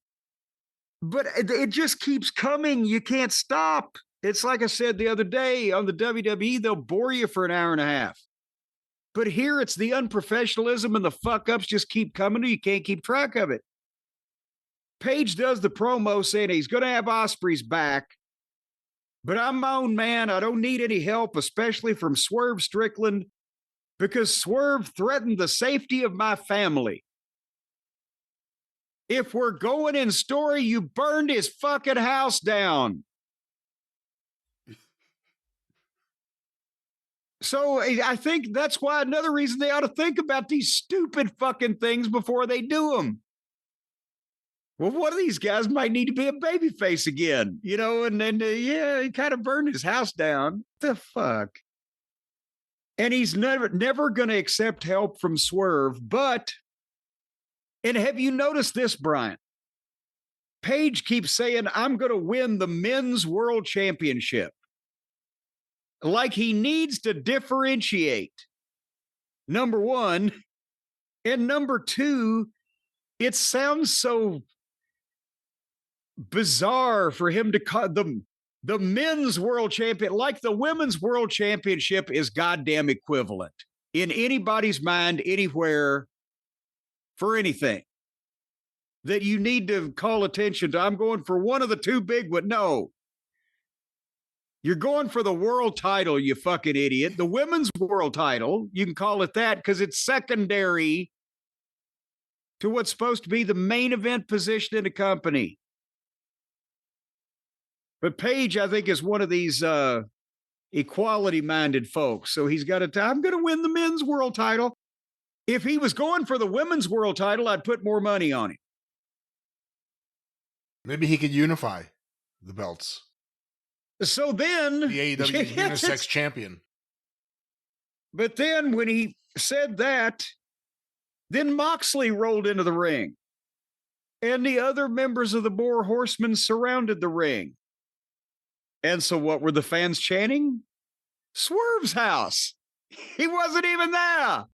But it just keeps coming. You can't stop. It's like I said the other day on the WWE, they'll bore you for an hour and a half. But here it's the unprofessionalism and the fuck-ups just keep coming. You can't keep track of it. Paige does the promo saying he's going to have Ospreay's back. But I'm my own man. I don't need any help, especially from Swerve Strickland, because Swerve threatened the safety of my family. If we're going in story, you burned his fucking house down. So I think that's why another reason they ought to think about these stupid fucking things before they do them. Well, one of these guys might need to be a babyface again, you know, and then, yeah, he kind of burned his house down. The fuck? And he's never going to accept help from Swerve. But, and have you noticed this, Brian? Paige keeps saying, I'm going to win the men's world championship. Like he needs to differentiate. Number one. And number two, it sounds so bizarre for him to call them the men's world champion, like the women's world championship is goddamn equivalent in anybody's mind, anywhere, for anything that you need to call attention to. I'm going for one of the 2 big ones. No, you're going for the world title, you fucking idiot. The women's world title, you can call it that because it's secondary to what's supposed to be the main event position in the company. But Paige, I think, is one of these equality-minded folks. So he's got to, I'm going to win the men's world title. If he was going for the women's world title, I'd put more money on him. Maybe he could unify the belts. So then... The AEW unisex champion. But then when he said that, then Moxley rolled into the ring. And the other members of the Boar Horsemen surrounded the ring. And so what were the fans chanting? Swerve's house. He wasn't even there.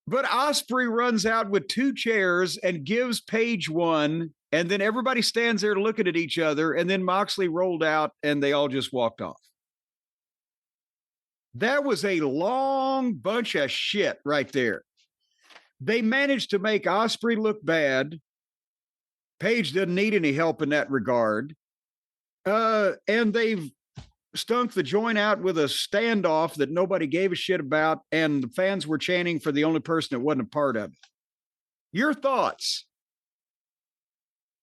But Ospreay runs out with 2 chairs and gives Paige one. And then everybody stands there looking at each other. And then Moxley rolled out and they all just walked off. That was a long bunch of shit right there. They managed to make Ospreay look bad. Paige doesn't need any help in that regard. And they've stunk the joint out with a standoff that nobody gave a shit about, and the fans were chanting for the only person that wasn't a part of it. Your thoughts?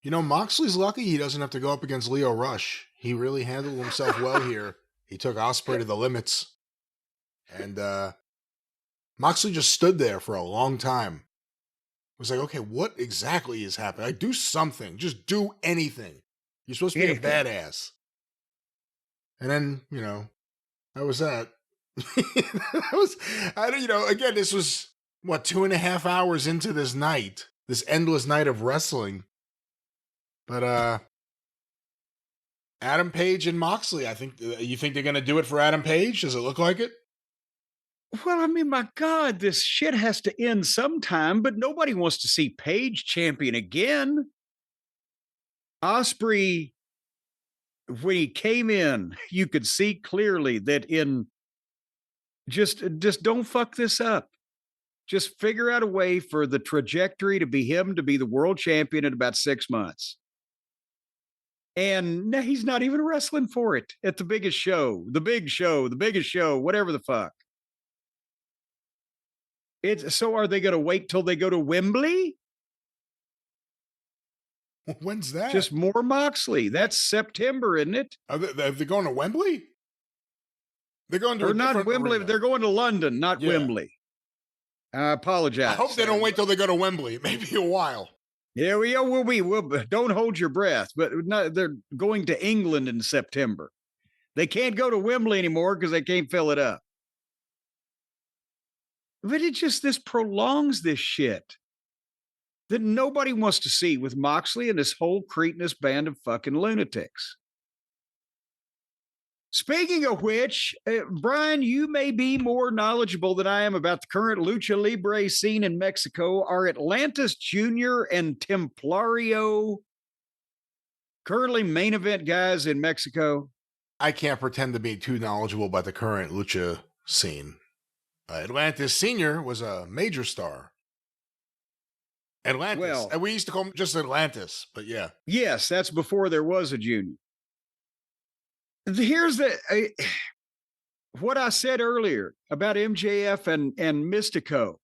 You know, Moxley's lucky he doesn't have to go up against Lio Rush. He really handled himself well here. He took Ospreay to the limits. And Moxley just stood there for a long time. It was like, okay, what exactly is happening? Like, do something. Just do anything. You're supposed to be a badass. And then, that was that. That was, I don't, again, this was what, 2.5 hours into this night, this endless night of wrestling. But, Adam Page and Moxley, I think, you think they're going to do it for Adam Page? Does it look like it? Well, I mean, my God, this shit has to end sometime, but nobody wants to see Page champion again. Osprey, when he came in, you could see clearly that just don't fuck this up. Just figure out a way for the trajectory to be him to be the world champion in about 6 months. And he's not even wrestling for it at the biggest show, the biggest show, whatever the fuck. So are they going to wait till they go to Wembley? When's that? Just more Moxley. That's September, isn't it? Are they going to Wembley? They're going to or not Wembley. arena. They're going to London, not Wembley. I apologize. I hope they don't wait till they go to Wembley. It may be a while. Yeah, we'll don't hold your breath. But they're going to England in September. They can't go to Wembley anymore because they can't fill it up. But this prolongs this shit that nobody wants to see with Moxley and this whole cretinous band of fucking lunatics. Speaking of which, Brian, you may be more knowledgeable than I am about the current lucha libre scene in Mexico. Are Atlantis Jr. and Templario currently main event guys in Mexico? I can't pretend to be too knowledgeable about the current lucha scene. Atlantis Sr. was a major star. Atlantis. Well, and we used to call him just Atlantis, but yeah. Yes, that's before there was a junior. Here's what I said earlier about MJF and Mystico.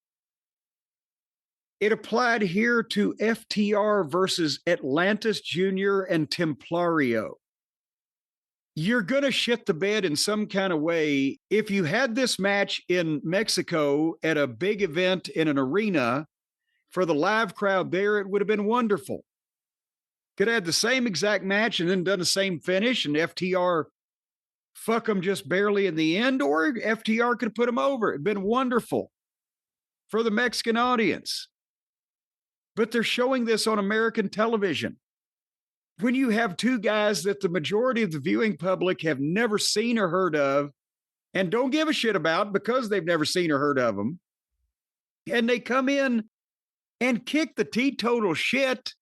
It applied here to FTR versus Atlantis Jr. and Templario. You're going to shit the bed in some kind of way. If you had this match in Mexico at a big event in an arena for the live crowd there, it would have been wonderful. Could have had the same exact match and then done the same finish, and FTR fuck them just barely in the end, or FTR could have put them over. It'd been wonderful for the Mexican audience. But they're showing this on American television. When you have two guys that the majority of the viewing public have never seen or heard of and don't give a shit about because they've never seen or heard of them, and they come in and kick the teetotal shit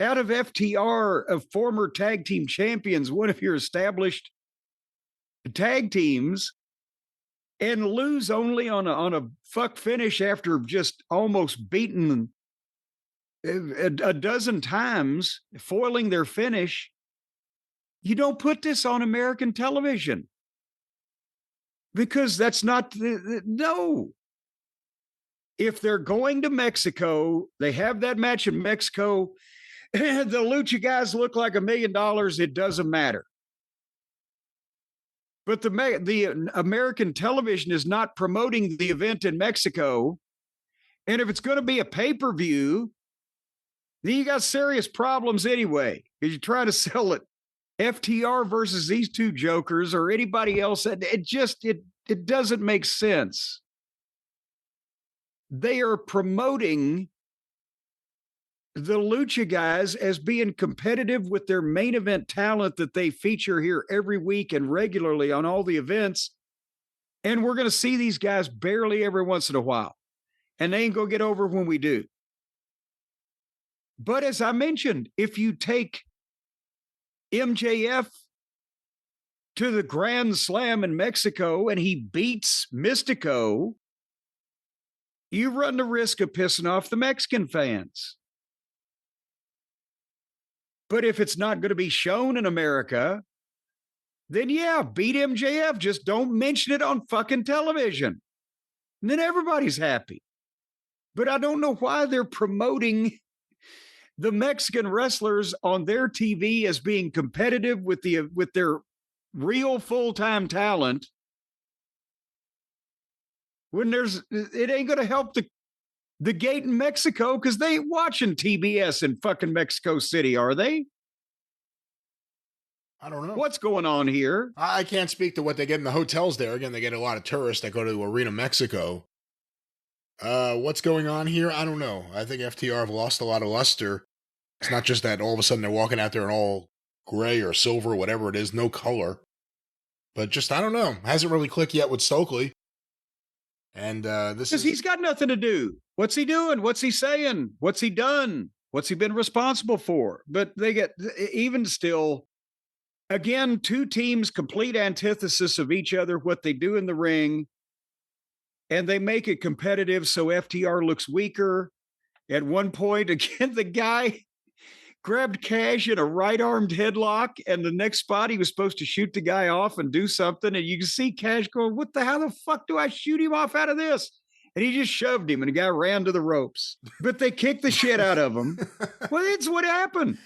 out of FTR, of former tag team champions, one of your established tag teams, and lose only on a fuck finish after just almost beaten a dozen times, foiling their finish. You don't put this on American television because that's not no. If they're going to Mexico, they have that match in Mexico. The lucha guys look like $1 million. It doesn't matter. But the American television is not promoting the event in Mexico. And if it's going to be a pay-per-view, then you got serious problems anyway. Because you try to sell it FTR versus these two jokers or anybody else. It doesn't make sense. They are promoting the lucha guys as being competitive with their main event talent that they feature here every week and regularly on all the events. And we're going to see these guys barely every once in a while. And they ain't going to get over when we do. But as I mentioned, if you take MJF to the Grand Slam in Mexico and he beats Mystico, you run the risk of pissing off the Mexican fans. But if it's not going to be shown in America, then yeah, beat MJF. Just don't mention it on fucking television. And then everybody's happy. But I don't know why they're promoting the Mexican wrestlers on their TV as being competitive with their real full-time talent, when it ain't going to help the gate in Mexico, because they ain't watching TBS in fucking Mexico City, are they? I don't know. What's going on here? I can't speak to what they get in the hotels there. Again, they get a lot of tourists that go to Arena Mexico. What's going on here? I don't know. I think FTR have lost a lot of luster. It's not just that all of a sudden they're walking out there in all gray or silver, whatever it is, no color. But just, I don't know. Hasn't really clicked yet with Stokely. And this is... He's got nothing to do. What's he doing? What's he saying? What's he done? What's he been responsible for? But they get, even still, again, two teams, complete antithesis of each other, what they do in the ring. And they make it competitive so FTR looks weaker. At one point, again, the guy grabbed Cash in a right-armed headlock, and the next spot he was supposed to shoot the guy off and do something, and you can see Cash going, what the hell the fuck do I shoot him off out of this? And he just shoved him, and the guy ran to the ropes. But they kicked the shit out of him. Well, it's what happened.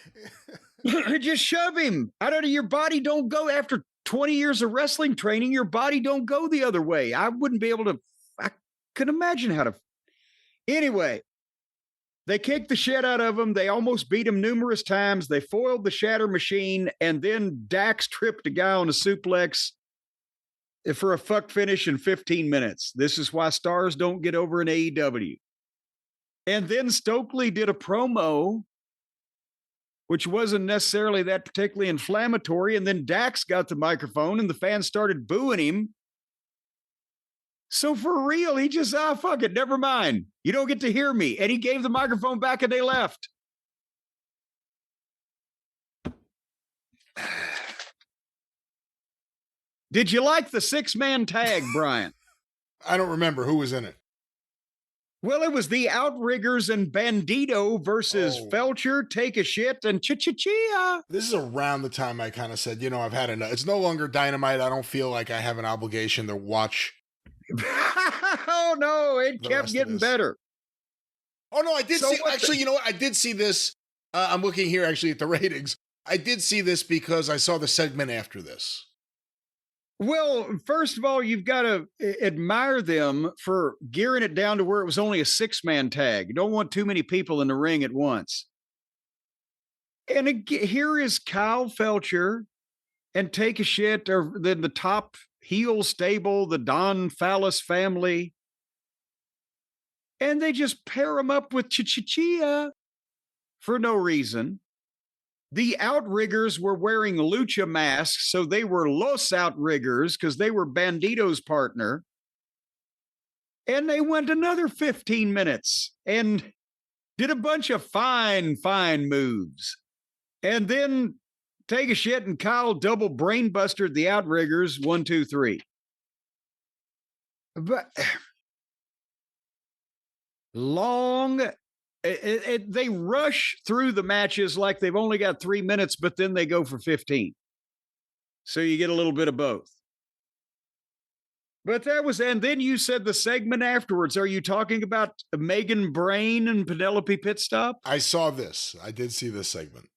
Just shove him. Out of your body don't go after 20 years of wrestling training. Your body don't go the other way. I wouldn't be able to, I could imagine how to. Anyway, they kicked the shit out of him. They almost beat him numerous times. They foiled the Shatter Machine, and then Dax tripped a guy on a suplex for a fuck finish in 15 minutes. This is why stars don't get over in AEW. And then Stokely did a promo, which wasn't necessarily that particularly inflammatory. And then Dax got the microphone, and the fans started booing him. So for real, he just, fuck it, never mind. You don't get to hear me. And he gave the microphone back and they left. Did you like the 6-man tag, Brian? I don't remember who was in it. Well, it was the Outriggers and Bandito versus Felcher, Take a Shit, and Chia. This is around the time I kind of said, I've had enough. It's no longer Dynamite. I don't feel like I have an obligation to watch. Oh no, it kept getting better. Oh no, I did see, actually, you know what? I did see this. I'm looking here actually at the ratings. I did see this because I saw the segment after this. Well, first of all, you've got to admire them for gearing it down to where it was only a 6-man tag. You don't want too many people in the ring at once. And again, here is Kyle Felcher and Take a Shit, or then the top heel stable, the Don Fallis family. And they just pair them up with Chia for no reason. The Outriggers were wearing lucha masks, so they were Los Outriggers because they were Bandito's partner. And they went another 15 minutes and did a bunch of fine moves. And then Take a Shit and Kyle double brainbustered the Outriggers 1, 2, 3. But they rush through the matches like they've only got 3 minutes, but then they go for 15. So you get a little bit of both. But that was, and then you said the segment afterwards. Are you talking about Megan Brain and Penelope Pitstop? I saw this. I did see this segment.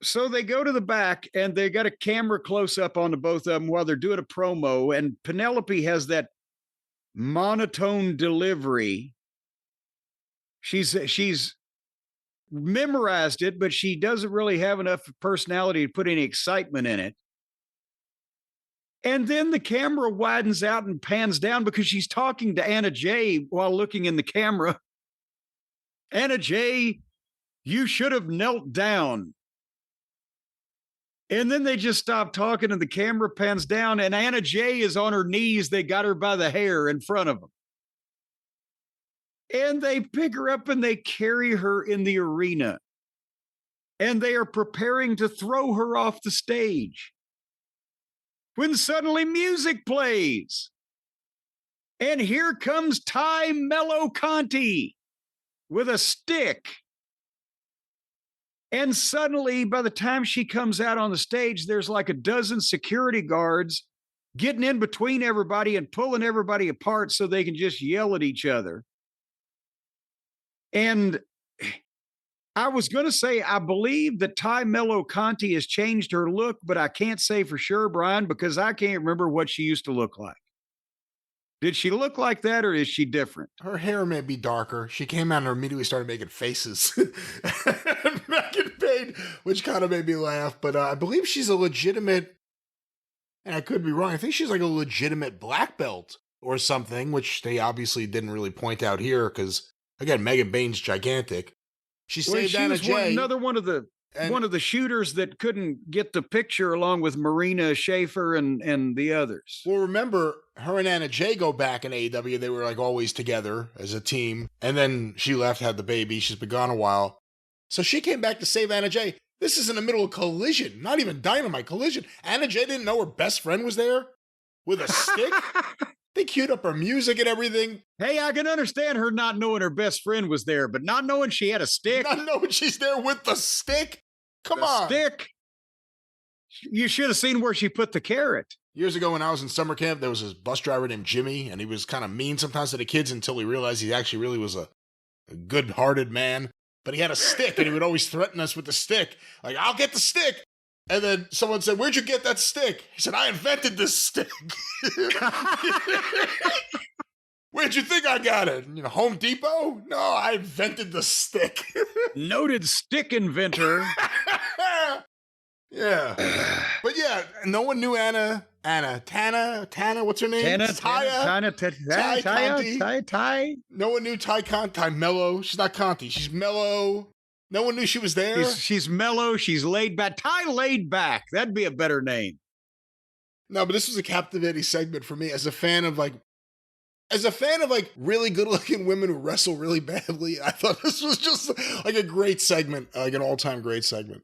So they go to the back and they got a camera close up on the both of them while they're doing a promo. And Penelope has that monotone delivery. She's memorized it, but she doesn't really have enough personality to put any excitement in it. And then the camera widens out and pans down because she's talking to Anna Jay while looking in the camera. Anna Jay, you should have knelt down. And then they just stop talking and the camera pans down and Anna Jay is on her knees. They got her by the hair in front of them. And they pick her up and they carry her in the arena. And they are preparing to throw her off the stage. When suddenly music plays. And here comes Ty Mello Conti with a stick. And suddenly, by the time she comes out on the stage, there's like a dozen security guards getting in between everybody and pulling everybody apart so they can just yell at each other. And I was going to say, I believe that Ty Mello Conti has changed her look, but I can't say for sure, Brian, because I can't remember what she used to look like. Did she look like that or is she different? Her hair may be darker. She came out and immediately started making faces. Back in paid, which kind of made me laugh. But I believe she's a legitimate, and I could be wrong, I think she's like a legitimate black belt or something, which they obviously didn't really point out here because, again, Megan Bain's gigantic. She saved Anna Jay. Another one of the shooters that couldn't get the picture along with Marina Schaefer and the others. Well, remember, her and Anna Jay go back in AEW. They were like always together as a team. And then she left, had the baby. She's been gone a while. So she came back to save Anna Jay. This is in the middle of Collision, not even Dynamite, Collision. Anna Jay didn't know her best friend was there with a stick. They queued up her music and everything. Hey, I can understand her not knowing her best friend was there, but not knowing she had a stick. Not knowing she's there with the stick? Come on. Stick. You should have seen where she put the carrot. Years ago when I was in summer camp, there was this bus driver named Jimmy, and he was kind of mean sometimes to the kids until he realized he actually really was a good-hearted man. But he had a stick, and he would always threaten us with the stick. Like, I'll get the stick. And then someone said, where'd you get that stick? He said, I invented this stick. Where'd you think I got it? Home Depot? No, I invented the stick. Noted stick inventor. Yeah. But yeah, no one knew Tana, what's her name? Ty. No one knew Ty Mello. She's not Conti. She's Mello. No one knew she was there. She's mellow. She's laid back. Ty laid back. That'd be a better name. No, but this was a captivating segment for me as a fan of really good looking women who wrestle really badly. I thought this was just like a great segment, like an all-time great segment.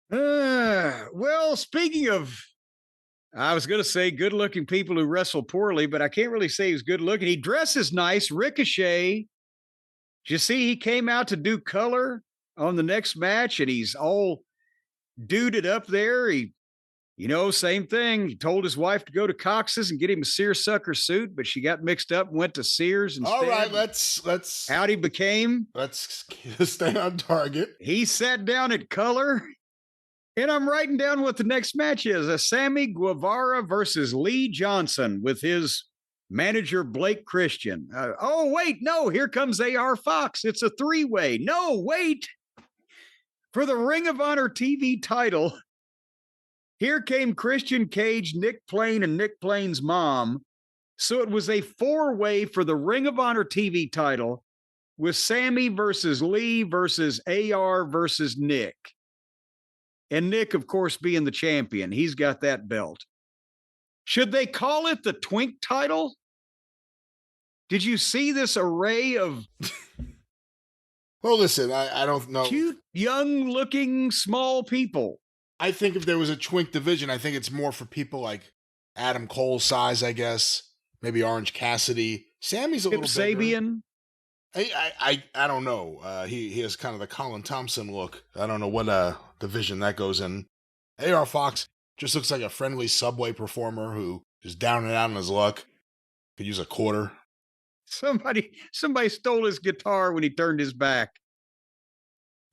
Well, speaking of, I was going to say good looking people who wrestle poorly, but I can't really say he's good looking. He dresses nice. Ricochet. Did you see he came out to do color on the next match and he's all duded up there? Same thing. He told his wife to go to Cox's and get him a seersucker suit, but she got mixed up and went to Sears instead. All right, let's how'd he became. Let's stay on target. He sat down at color, and I'm writing down what the next match is: a Sammy Guevara versus Lee Johnson with his manager Blake Christian. Here comes AR Fox. It's a three-way. No, wait. For the Ring of Honor TV title, here came Christian Cage, Nick Plain, and Nick Plain's mom. So it was a four-way for the Ring of Honor TV title with Sammy versus Lee versus AR versus Nick. And Nick, of course, being the champion. He's got that belt. Should they call it the Twink title? Did you see this array of well, listen, I don't know. Cute, young-looking, small people. I think if there was a Twink division, I think it's more for people like Adam Cole size, I guess. Maybe Orange Cassidy. Sammy's a little Sabian. I don't know. He has kind of the Colin Thompson look. I don't know what division that goes in. AR Fox just looks like a friendly Subway performer who is down and out on his luck. Could use a quarter. Somebody stole his guitar when he turned his back.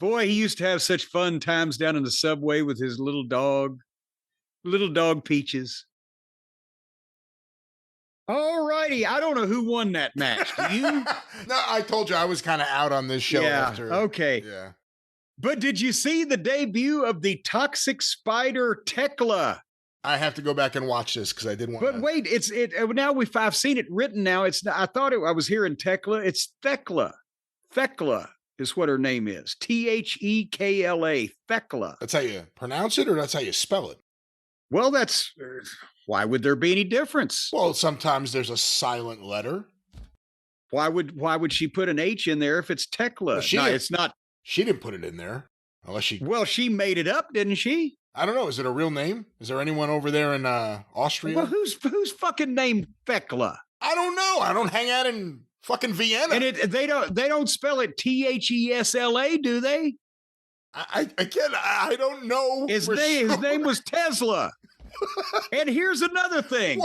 Boy, he used to have such fun times down in the Subway with his little dog Peaches. All righty. I don't know who won that match. Do you? No, I told you I was kind of out on this show. Yeah, after. Okay. Yeah. But did you see the debut of the Toxic Spider Tekla? I have to go back and watch this because I didn't want. But wait, I've seen it written now. I was hearing Tekla. It's Thekla. Thekla is what her name is. Thekla. Thekla. That's how you pronounce it, or that's how you spell it. Well, why would there be any difference? Well, sometimes there's a silent letter. Why would she put an H in there if it's Tekla? Well, it's not. She didn't put it in there unless she. Well, she made it up, didn't she? I don't know. Is it a real name? Is there anyone over there in Austria? Well, who's fucking named Thekla? I don't know. I don't hang out in fucking Vienna. And they don't spell it Thesla, do they? I don't know. His name was Tesla. And here's another thing.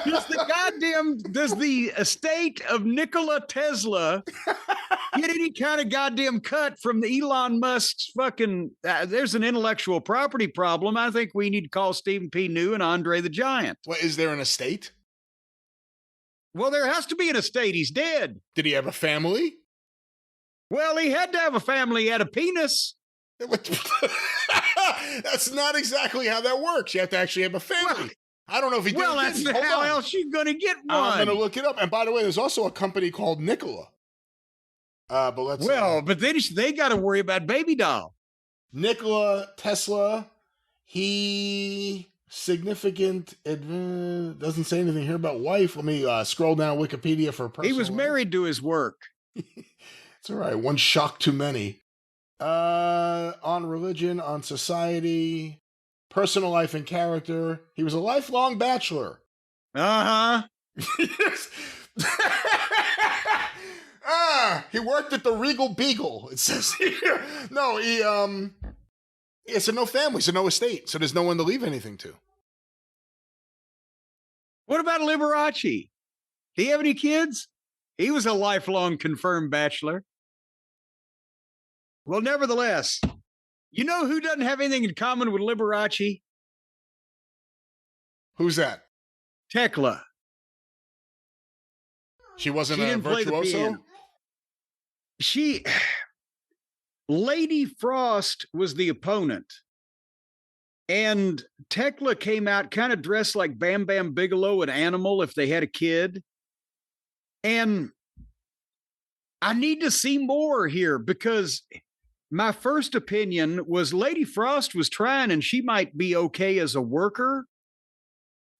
Does the estate of Nikola Tesla get any kind of goddamn cut from the Elon Musk's fucking, there's an intellectual property problem. I think we need to call Stephen P. New and Andre the Giant. What, is there an estate? Well, there has to be an estate. He's dead. Did he have a family? Well, he had to have a family. He had a penis. That's not exactly how that works. You have to actually have a family. Well, I don't know if he did. Well, that's didn't. Hold how on. else you going to get one. I'm going to look it up. And by the way, there's also a company called Nikola. But let's. But then they got to worry about baby doll. Nikola Tesla. He significant. Doesn't say anything here about wife. Let me scroll down Wikipedia for personal. He was married to his work. It's all right. One shock too many. On religion, on society, personal life and character. He was a lifelong bachelor. He worked at the Regal Beagle. It says here. No, so no family, so no estate, so there's no one to leave anything to. What about Liberace? Do you have any kids? He was a lifelong confirmed bachelor. Well, nevertheless, you know who doesn't have anything in common with Liberace? Who's that? Tekla. She wasn't a virtuoso? Lady Frost was the opponent. And Tekla came out kind of dressed like Bam Bam Bigelow, an animal, if they had a kid. And I need to see more here because my first opinion was Lady Frost was trying and she might be okay as a worker,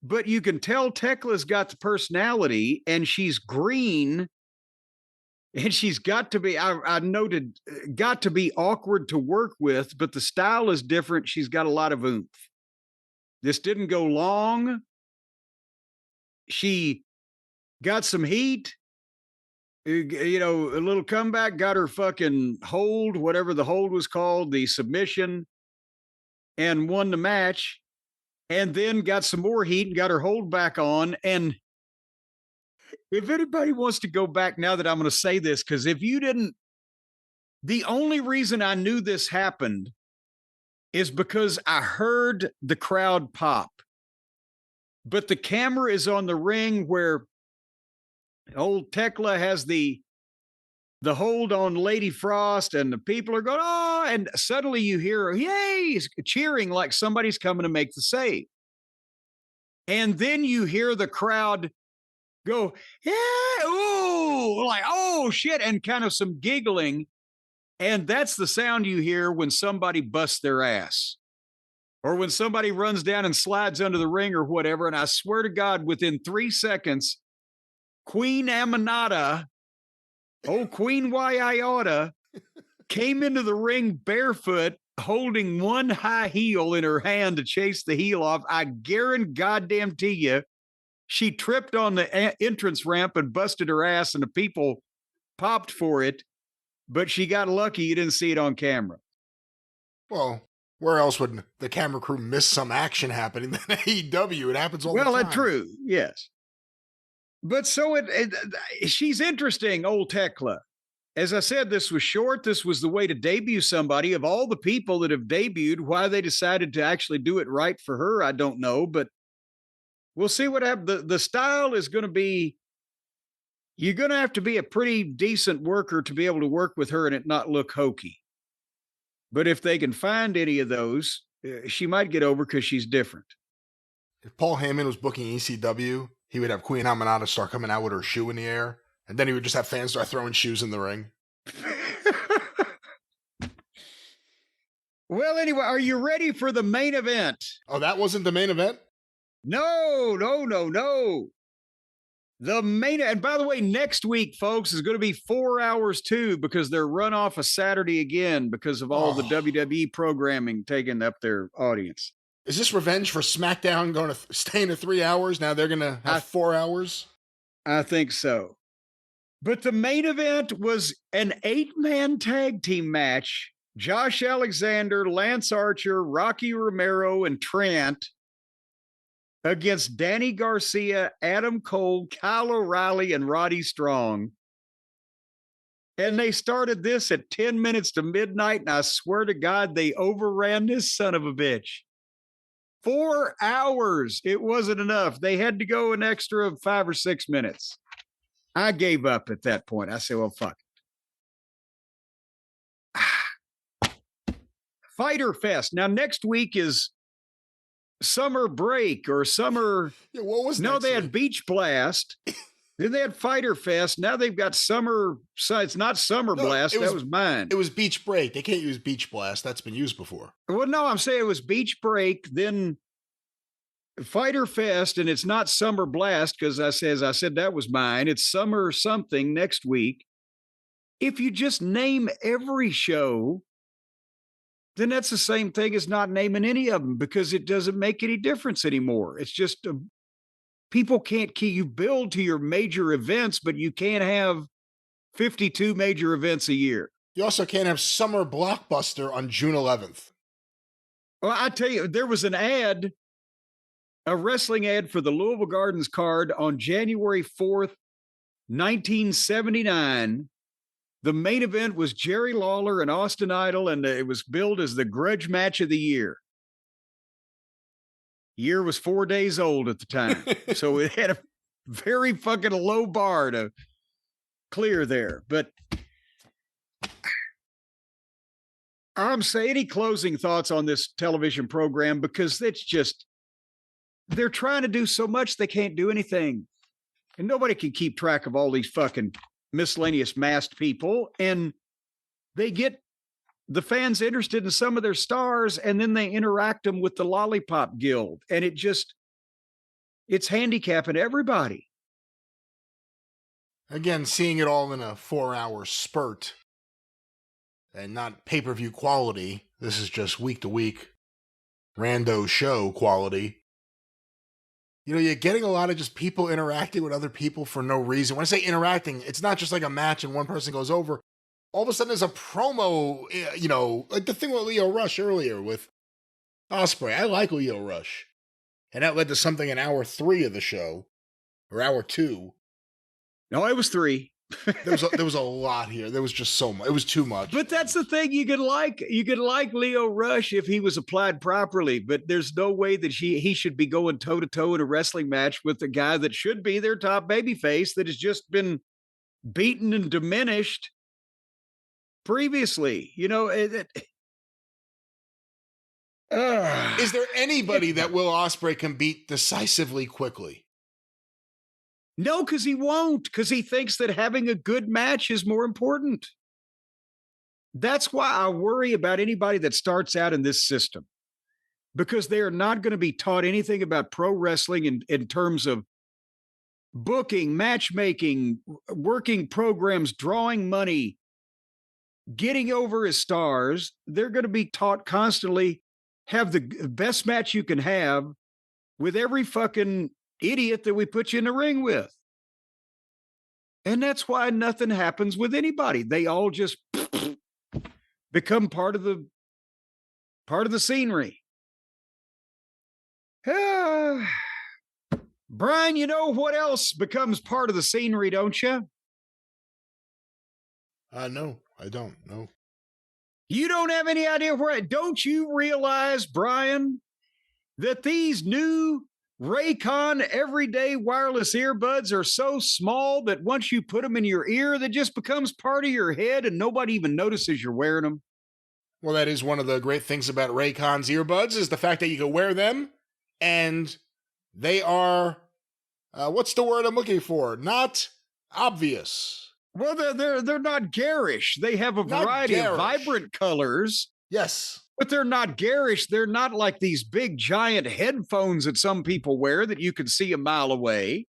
but you can tell Tekla's got the personality and she's green and she's got to be, I noted, got to be awkward to work with, but the style is different. She's got a lot of oomph. This didn't go long. She got some heat. You know, a little comeback, got her fucking hold, whatever the hold was called, the submission, and won the match. And then got some more heat and got her hold back on. And if anybody wants to go back now that I'm going to say this, because if you didn't, the only reason I knew this happened is because I heard the crowd pop. But the camera is on the ring where old Tekla has the hold on Lady Frost and the people are going, oh, and suddenly you hear, yay, cheering like somebody's coming to make the save. And then you hear the crowd go, yeah, ooh, like, oh shit, and kind of some giggling. And that's the sound you hear when somebody busts their ass or when somebody runs down and slides under the ring or whatever. And I swear to God, within 3 seconds, Queen Aminata, Queen Waiata, came into the ring barefoot, holding one high heel in her hand to chase the heel off. I guarantee you, she tripped on the entrance ramp and busted her ass, and the people popped for it. But she got lucky you didn't see it on camera. Well, where else would the camera crew miss some action happening than AEW? It happens all the time. Well, that's true, yes. But so she's interesting, old Tekla. As I said, this was short. This was the way to debut somebody. Of all the people that have debuted, why they decided to actually do it right for her, I don't know. But we'll see what happens. The style is going to be, you're going to have to be a pretty decent worker to be able to work with her and it not look hokey. But if they can find any of those, she might get over because she's different. If Paul Heyman was booking ECW, he would have Queen Aminata start coming out with her shoe in the air, and then he would just have fans start throwing shoes in the ring. Well, anyway, are you ready for the main event? Oh, that wasn't the main event? No. The main, and by the way, next week, folks, is going to be 4 hours too, because they're run off a Saturday again because of all the WWE programming taking up their audience. Is this revenge for SmackDown going to stay in 3 hours? Now they're going to have 4 hours? I think so. But the main event was an 8-man tag team match. Josh Alexander, Lance Archer, Rocky Romero, and Trent against Danny Garcia, Adam Cole, Kyle O'Reilly, and Roddy Strong. And they started this at 10 minutes to midnight, and I swear to God, they overran this son of a bitch. 4 hours. It wasn't enough. They had to go an extra 5 or 6 minutes. I gave up at that point. I said, well, fuck it. Fyter Fest. Now, next week is summer break or summer. Yeah, what was no? They week? had Beach Blast. Then they had Fyter Fest. Now they've got summer. So it's not Summer Blast. That was mine. It was Beach Break. They can't use Beach Blast. That's been used before. Well, no, I'm saying it was Beach Break. Then Fyter Fest, and it's not Summer Blast because I said that was mine. It's Summer something next week. If you just name every show, then that's the same thing as not naming any of them because it doesn't make any difference anymore. It's just people can't key. You build to your major events, but you can't have 52 major events a year. You also can't have Summer Blockbuster on June 11th. Well, I tell you, there was an ad, a wrestling ad for the Louisville Gardens card on January 4th, 1979. The main event was Jerry Lawler and Austin Idol, and it was billed as the grudge match of the year. Year was 4 days old at the time. So it had a very fucking low bar to clear there. But I'm saying, any closing thoughts on this television program? Because it's just, they're trying to do so much, they can't do anything. And nobody can keep track of all these fucking miscellaneous masked people. And they get the fans interested in some of their stars, and then they interact them with the Lollipop Guild. And it's handicapping everybody. Again, seeing it all in a 4-hour spurt and not pay-per-view quality. This is just week-to-week rando show quality. You know, you're getting a lot of just people interacting with other people for no reason. When I say interacting, it's not just like a match and one person goes over. All of a sudden there's a promo, you know, like the thing with Leo Rush earlier with Ospreay. I like Leo Rush. And that led to something in hour 3 of the show, or hour 2. No, it was 3. There was a lot here. There was just so much. It was too much. But that's the thing. You could like Leo Rush if he was applied properly, but there's no way that he should be going toe to toe in a wrestling match with the guy that should be their top babyface that has just been beaten and diminished previously. You know, is there anybody that Will Ospreay can beat decisively quickly? No, because he won't, because he thinks that having a good match is more important. That's why I worry about anybody that starts out in this system, because they are not going to be taught anything about pro wrestling in terms of booking, matchmaking, working programs, drawing money, getting over as stars. They're going to be taught constantly, have the best match you can have with every fucking idiot that we put you in the ring with. And that's why nothing happens with anybody. They all just become part of the scenery. Brian, you know what else becomes part of the scenery, don't you? No, I don't. No. You don't have any idea where. Don't you realize, Brian, that these new Raycon everyday wireless earbuds are so small that once you put them in your ear, that just becomes part of your head and nobody even notices you're wearing them? Well, that is one of the great things about Raycon's earbuds, is the fact that you can wear them and they are, what's the word I'm looking for? Not obvious. Well, they're not garish. They have a variety of vibrant colors. Yes. But they're not garish. They're not like these big, giant headphones that some people wear that you can see a mile away.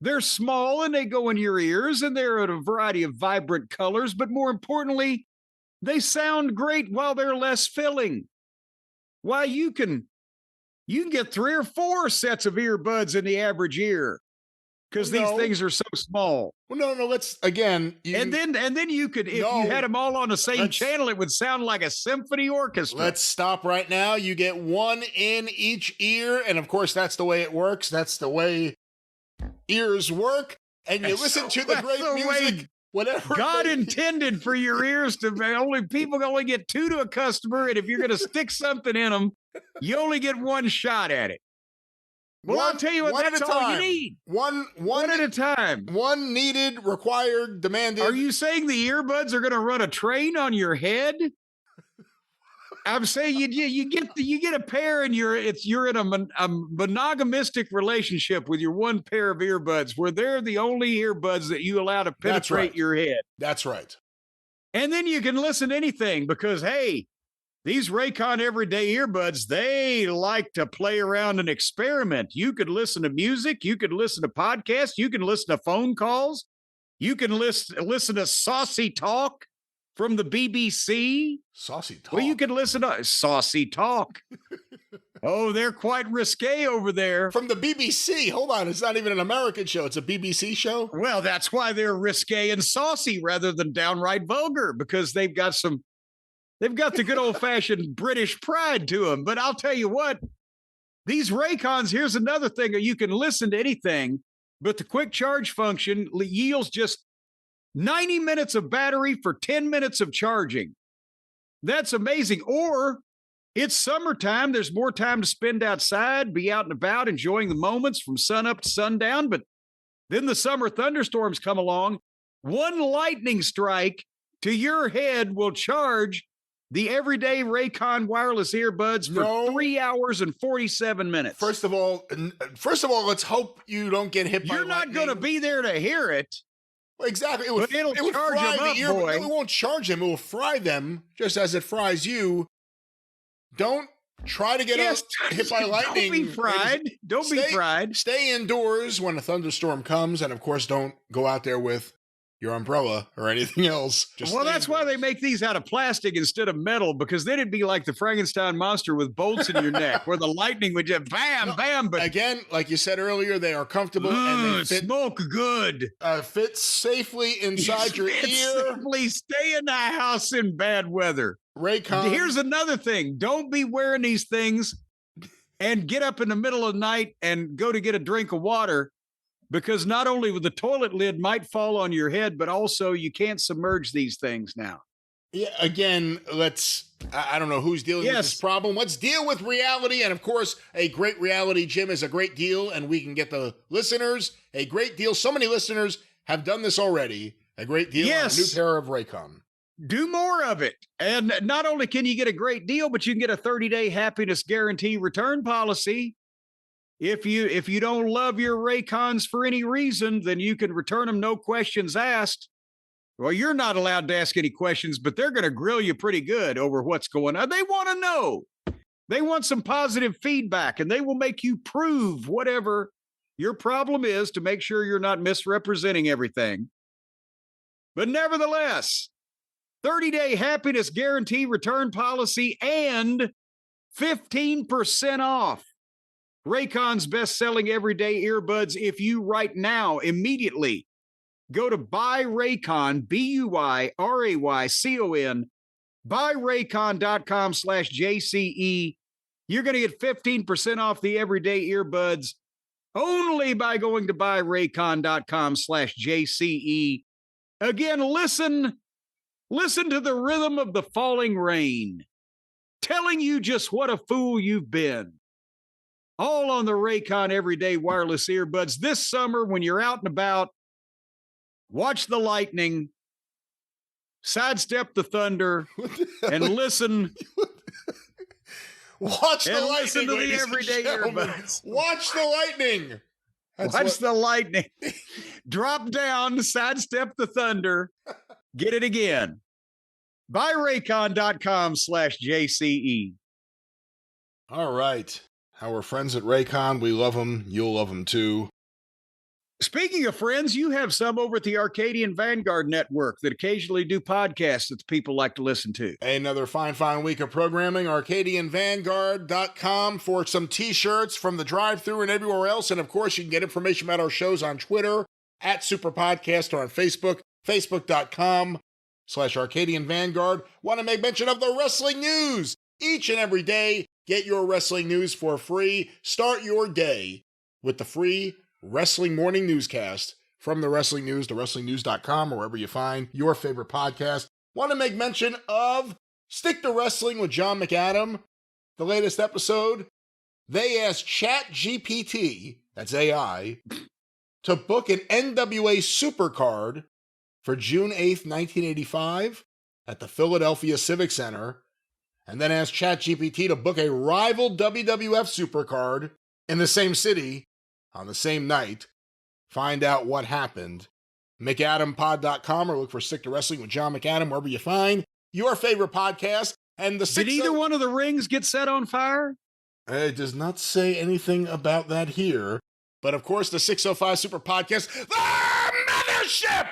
They're small and they go in your ears, and they're in a variety of vibrant colors. But more importantly, they sound great while they're less filling. Why, you can get 3 or 4 sets of earbuds in the average ear, because these things are so small. Well, no, let's, again. And then you could, if you had them all on the same channel, it would sound like a symphony orchestra. Let's stop right now. You get one in each ear. And of course, that's the way it works. That's the way ears work. And you listen to the great music. Whatever God intended for your ears to be. People can only get 2 to a customer. And if you're going to stick something in them, you only get 1 shot at it. Well, I'll tell you what, that's all you need. One at a time. One needed, required, demanded. Are you saying the earbuds are going to run a train on your head? I'm saying you get a pair and you're in a monogamistic relationship with your one pair of earbuds where they're the only earbuds that you allow to penetrate your head. That's right. And then you can listen to anything because, hey, these Raycon everyday earbuds, they like to play around and experiment. You could listen to music. You could listen to podcasts. You can listen to phone calls. You can listen to saucy talk from the BBC. Saucy talk? Well, you can listen to saucy talk. Oh, they're quite risque over there. From the BBC. Hold on. It's not even an American show. It's a BBC show. Well, that's why they're risque and saucy rather than downright vulgar, because they've got the good old fashioned British pride to them. But I'll tell you what, these Raycons, here's another thing that you can listen to anything, but the quick charge function yields just 90 minutes of battery for 10 minutes of charging. That's amazing. Or it's summertime. There's more time to spend outside, be out and about, enjoying the moments from sun up to sundown. But then the summer thunderstorms come along. One lightning strike to your head will charge the everyday Raycon wireless earbuds for 3 hours and 47 minutes. First of all, let's hope you don't get hit by lightning. You're not going to be there to hear it. Well, exactly. It would charge them up, boy. It won't charge them. It will fry them just as it fries you. Don't try to get hit by lightning. Don't be fried. Don't be fried. Stay indoors when a thunderstorm comes. And, of course, don't go out there with your umbrella or anything else. Well, that's why they make these out of plastic instead of metal, because then it'd be like the Frankenstein monster with bolts in your neck where the lightning would just bam. But again, like you said earlier, they are comfortable and they smoke good. Fit safely inside your ear. Safely stay in the house in bad weather. Raycon. Here's another thing. Don't be wearing these things and get up in the middle of the night and go to get a drink of water, because not only with the toilet lid might fall on your head, but also you can't submerge these things now. Yeah, again, I don't know who's dealing with this problem. Let's deal with reality. And of course, a great reality, Jim, is a great deal. And we can get the listeners a great deal. So many listeners have done this already. A great deal on a new pair of Raycon. Do more of it. And not only can you get a great deal, but you can get a 30-day happiness guarantee return policy. If you don't love your Raycons for any reason, then you can return them, no questions asked. Well, you're not allowed to ask any questions, but they're going to grill you pretty good over what's going on. They want to know. They want some positive feedback, and they will make you prove whatever your problem is to make sure you're not misrepresenting everything. But nevertheless, 30-day happiness guarantee return policy and 15% off Raycon's best-selling everyday earbuds if you right now immediately go to buyraycon, BUYRAYCON, buyraycon.com/JCE. You're going to get 15% off the everyday earbuds only by going to buyraycon.com/JCE. Again, listen to the rhythm of the falling rain, telling you just what a fool you've been. All on the Raycon everyday wireless earbuds this summer when you're out and about. Watch the lightning, sidestep the thunder, and listen. Watch the lightning. Listen to the everyday earbuds. Watch the lightning. Watch the lightning. Drop down, sidestep the thunder. Get it again. Buyraycon.com/JCE. All right. Our friends at Raycon, we love them. You'll love them too. Speaking of friends, you have some over at the Arcadian Vanguard Network that occasionally do podcasts that the people like to listen to. Another fine week of programming. ArcadianVanguard.com for some t-shirts from the Drive-Thru and everywhere else. And of course, you can get information about our shows on Twitter at Superpodcast or on Facebook, Facebook.com/ArcadianVanguard. Want to make mention of the wrestling news each and every day. Get your wrestling news for free. Start your day with the free Wrestling Morning Newscast from the Wrestling News to WrestlingNews.com or wherever you find your favorite podcast. Want to make mention of Stick to Wrestling with John McAdam. The latest episode, they asked ChatGPT, that's AI, to book an NWA Supercard for June 8th, 1985 at the Philadelphia Civic Center. and then ask ChatGPT to book a rival WWF Supercard in the same city on the same night. Find out what happened. McAdamPod.com or look for Stick to Wrestling with John McAdam wherever you find your favorite podcast. And the Did either one of the rings get set on fire? It does not say anything about that here. But of course, the 605 Super Podcast, the mothership!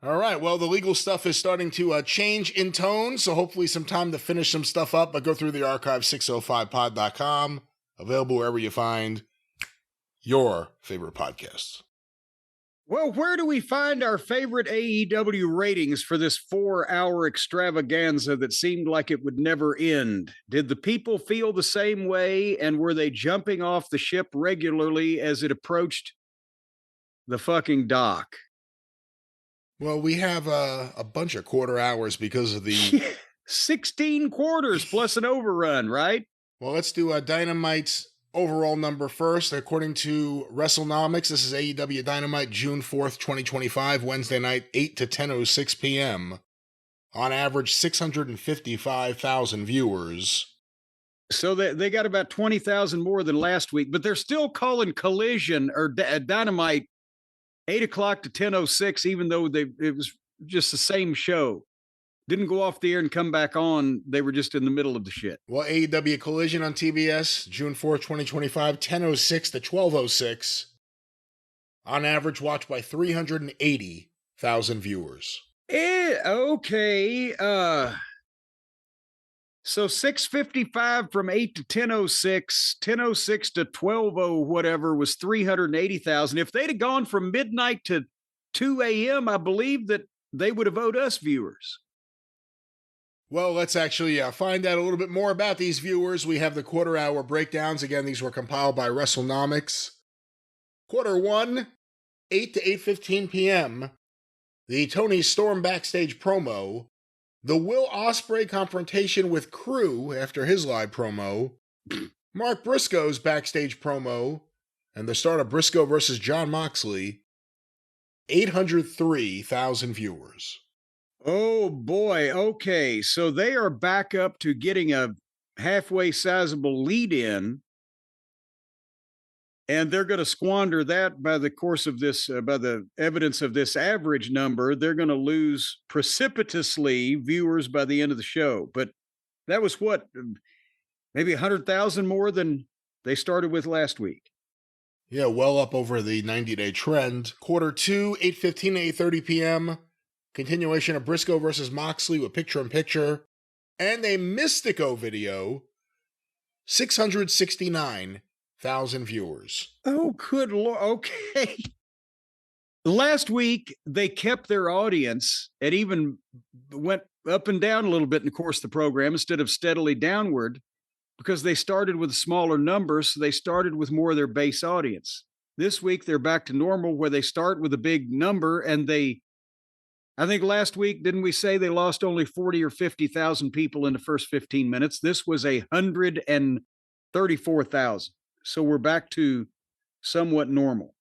All right, well, the legal stuff is starting to change in tone, so hopefully some time to finish some stuff up, but go through the archive, 605pod.com, available wherever you find your favorite podcasts. Well, where do we find our favorite AEW ratings for this 4-hour extravaganza that seemed like it would never end? Did the people feel the same way, and were they jumping off the ship regularly as it approached the fucking dock? Well, we have a bunch of quarter hours because of the... 16 quarters plus an overrun, right? Well, let's do Dynamite's overall number first. According to WrestleNomics, this is AEW Dynamite, June 4th, 2025, Wednesday night, 8 to 10:06 p.m. On average, 655,000 viewers. So they got about 20,000 more than last week, but they're still calling Collision or Dynamite 8 o'clock to 10:06, even though it was just the same show. Didn't go off the air and come back on. They were just in the middle of the shit. Well, AEW Collision on TBS, June 4th, 2025, 10:06 to 12:06. On average, watched by 380,000 viewers. Okay. So 655 from 8 to 10:06, 10:06 to 12:00 whatever was 380,000. If they'd have gone from midnight to 2 a.m., I believe that they would have owed us viewers. Well, let's actually find out a little bit more about these viewers. We have the quarter-hour breakdowns. Again, these were compiled by WrestleNomics. Quarter 1, 8 to 8:15 p.m. The Tony Storm backstage promo. The Will Ospreay confrontation with Crew after his live promo. Mark Briscoe's backstage promo. And the start of Briscoe versus Jon Moxley. 803,000 viewers. Oh boy. Okay. So they are back up to getting a halfway sizable lead in. And they're going to squander that by the course of this, by the evidence of this average number. They're going to lose precipitously viewers by the end of the show. But that was what, maybe 100,000 more than they started with last week. Yeah, well up over the 90-day trend. Quarter 2, 8:15 to 8:30 p.m. Continuation of Briscoe versus Moxley with picture-in-picture. And a Mystico video. 669,000 viewers. Oh, good Lord. Okay. Last week, they kept their audience and even went up and down a little bit in the course of the program instead of steadily downward because they started with smaller numbers. So they started with more of their base audience. This week, they're back to normal where they start with a big number. And I think last week, didn't we say they lost only 40 or 50,000 people in the first 15 minutes? This was 134,000. So we're back to somewhat normal.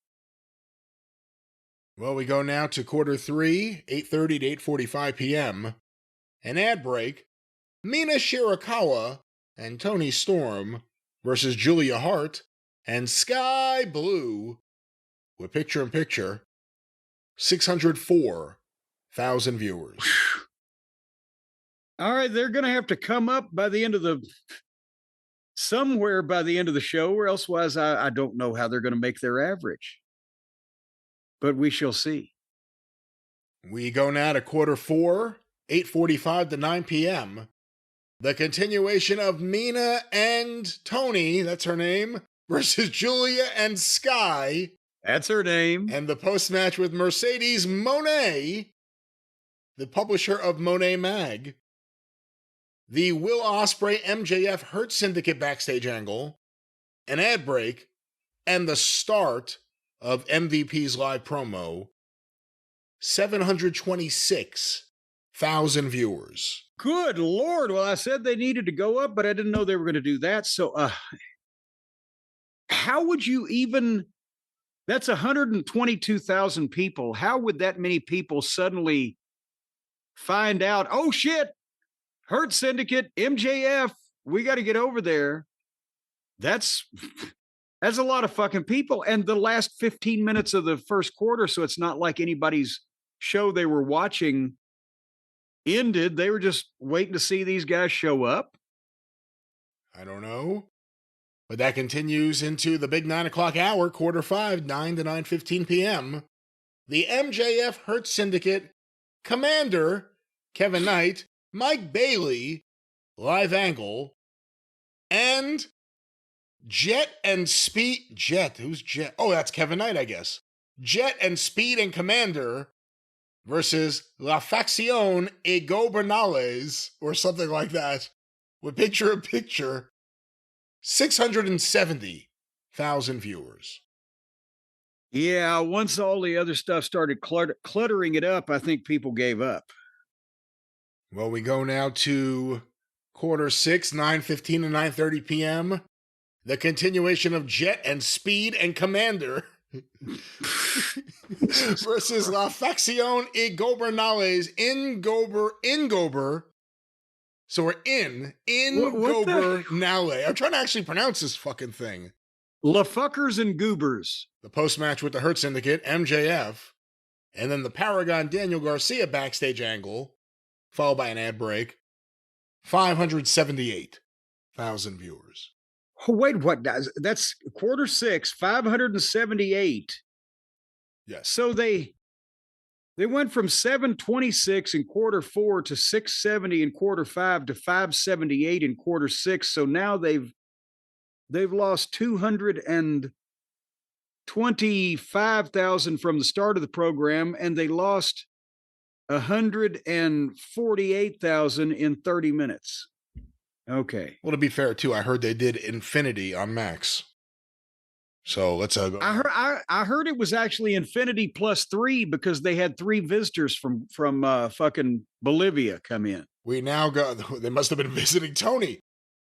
Well, we go now to quarter 3, 8:30 to 8:45 p.m. An ad break. Mina Shirakawa and Tony Storm versus Julia Hart and Sky Blue with picture-in-picture. 604,000 viewers. All right, they're going to have to come up by the end of somewhere by the end of the show, or elsewise I don't know how they're going to make their average. But we shall see. We go now to quarter 4, 8:45 to 9 p.m. The continuation of Mina and Tony, that's her name, versus Julia and Sky. That's her name. And the post-match with Mercedes Moné, the publisher of Moné Mag. The Will Ospreay MJF Hurt Syndicate backstage angle, an ad break, and the start of MVP's live promo. 726,000 viewers. Good Lord. Well, I said they needed to go up, but I didn't know they were going to do that. So how would you even... That's 122,000 people. How would that many people suddenly find out, oh shit, Hurt Syndicate, MJF, we got to get over there. That's a lot of fucking people. And the last 15 minutes of the first quarter, so it's not like anybody's show they were watching ended. They were just waiting to see these guys show up. I don't know. But that continues into the big 9 o'clock hour, quarter 5, 9 to 9:15 p.m. The MJF Hurt Syndicate, Commander, Kevin Knight, Mike Bailey, Live Angle, and Jet and Speed. Jet, who's Jet? Oh, that's Kevin Knight, I guess. Jet and Speed and Commander versus La Facción Ingobernales, or something like that, with picture-in-picture, 670,000 viewers. Yeah, once all the other stuff started cluttering it up, I think people gave up. Well, we go now to quarter 6, 9:15 to 9:30 p.m. The continuation of Jet and Speed and Commander versus La Facción Ingobernales, Ingober. So we're Ingobernale. I'm trying to actually pronounce this fucking thing. La Fuckers and Goobers. The post-match with the Hurt Syndicate, MJF, and then the Paragon Daniel Garcia backstage angle, followed by an ad break. 578,000 viewers. Oh, wait, what? That's quarter 6, 578. Yes. So they went from 726 in quarter 4 to 670 in quarter 5 to 578 in quarter 6. So now they've lost 225,000 from the start of the program, and they lost 148,000 in 30 minutes. Okay. Well, to be fair, too, I heard they did Infinity on Max. So let's go. I heard it was actually Infinity plus 3 because they had 3 visitors from fucking Bolivia come in. We now go. They must have been visiting Tony.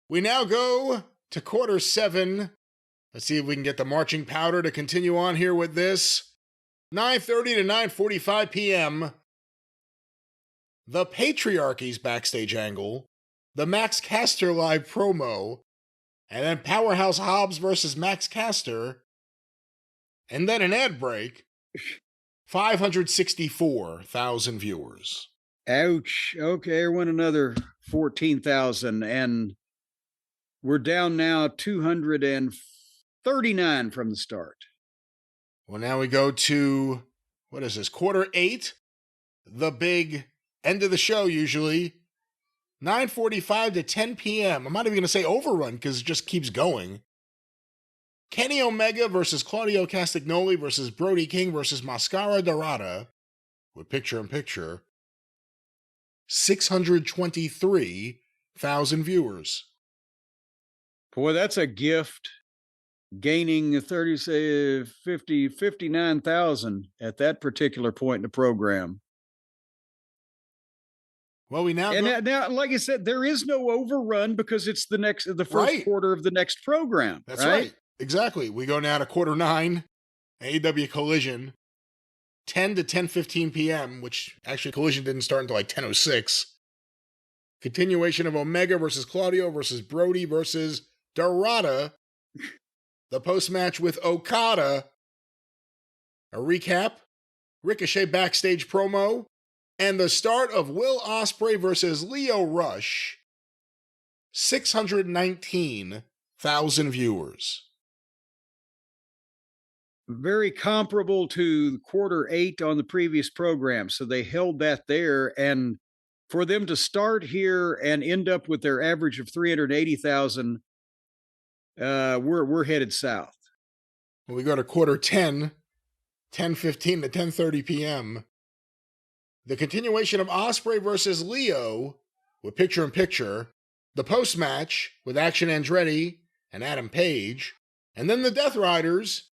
We now go to quarter 7. Let's see if we can get the marching powder to continue on here with this. 9:30 to 9:45 p.m. The Patriarchy's backstage angle, the Max Caster live promo, and then Powerhouse Hobbs versus Max Caster, and then an ad break. 564,000 viewers. Ouch. Okay, there went another 14,000, and we're down now 239 from the start. Well, now we go to, what is this, quarter 8? The big end of the show, usually. 9:45 to 10 p.m. I'm not even going to say overrun because it just keeps going. Kenny Omega versus Claudio Castagnoli versus Brody King versus Mascara Dorada with picture-in-picture. 623,000 viewers. Boy, that's a gift. Gaining 59,000 at that particular point in the program. Well, we now now, like I said, there is no overrun because it's the first right. quarter of the next program. That's right. Exactly. We go now to quarter 9, AEW Collision, 10 to 10:15 p.m., which actually Collision didn't start until like 10:06. Continuation of Omega versus Claudio versus Brody versus Dorada. The post-match with Okada. A recap, Ricochet backstage promo, and the start of Will Ospreay versus Lio Rush. 619,000 viewers. Very comparable to quarter 8 on the previous program. So they held that there. And for them to start here and end up with their average of 380,000, we're headed south. Well, we go to quarter 10, 10:15 to 10:30 p.m. The continuation of Ospreay versus Lio with picture-in-picture. The post-match with Action Andretti and Adam Page. And then the Death Riders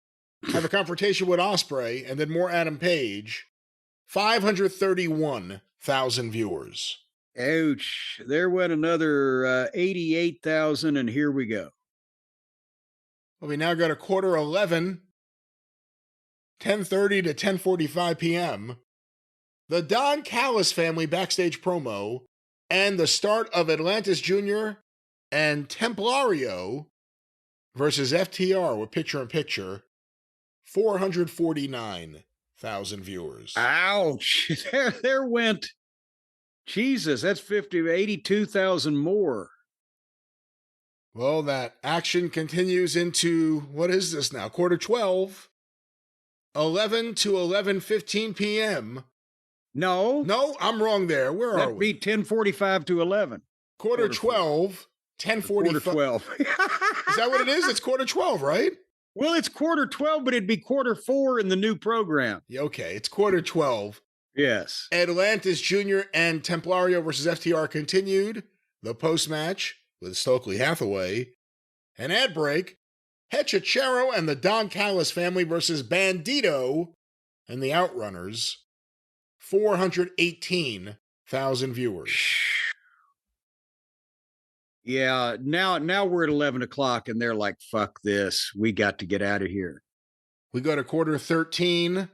have a confrontation with Ospreay and then more Adam Page. 531,000 viewers. Ouch. There went another 88,000, and here we go. Well, we now go to quarter 11, 10:30 to 10:45 p.m. The Don Callis family backstage promo and the start of Atlantis Jr. and Templario versus FTR with picture-in-picture, 449,000 viewers. Ouch. There went, Jesus, that's 82,000 more. Well, that action continues into, what is this now? Quarter 12, 11 to 11:15 p.m. No, I'm wrong there. Where are That'd we? be 10:45 to 11. Quarter 12, 10:45. Quarter 12. Is that what it is? It's quarter 12, right? Well, it's quarter 12, but it'd be quarter 4 in the new program. Yeah, okay, it's quarter 12. Yes. Atlantis Jr. and Templario versus FTR continued. The post-match with Stokely Hathaway. An ad break. Heckel and the Don Callis family versus Bandito and the Outrunners. 418,000 viewers. Yeah, now we're at 11 o'clock and they're like, fuck this. We got to get out of here. We go to quarter 13,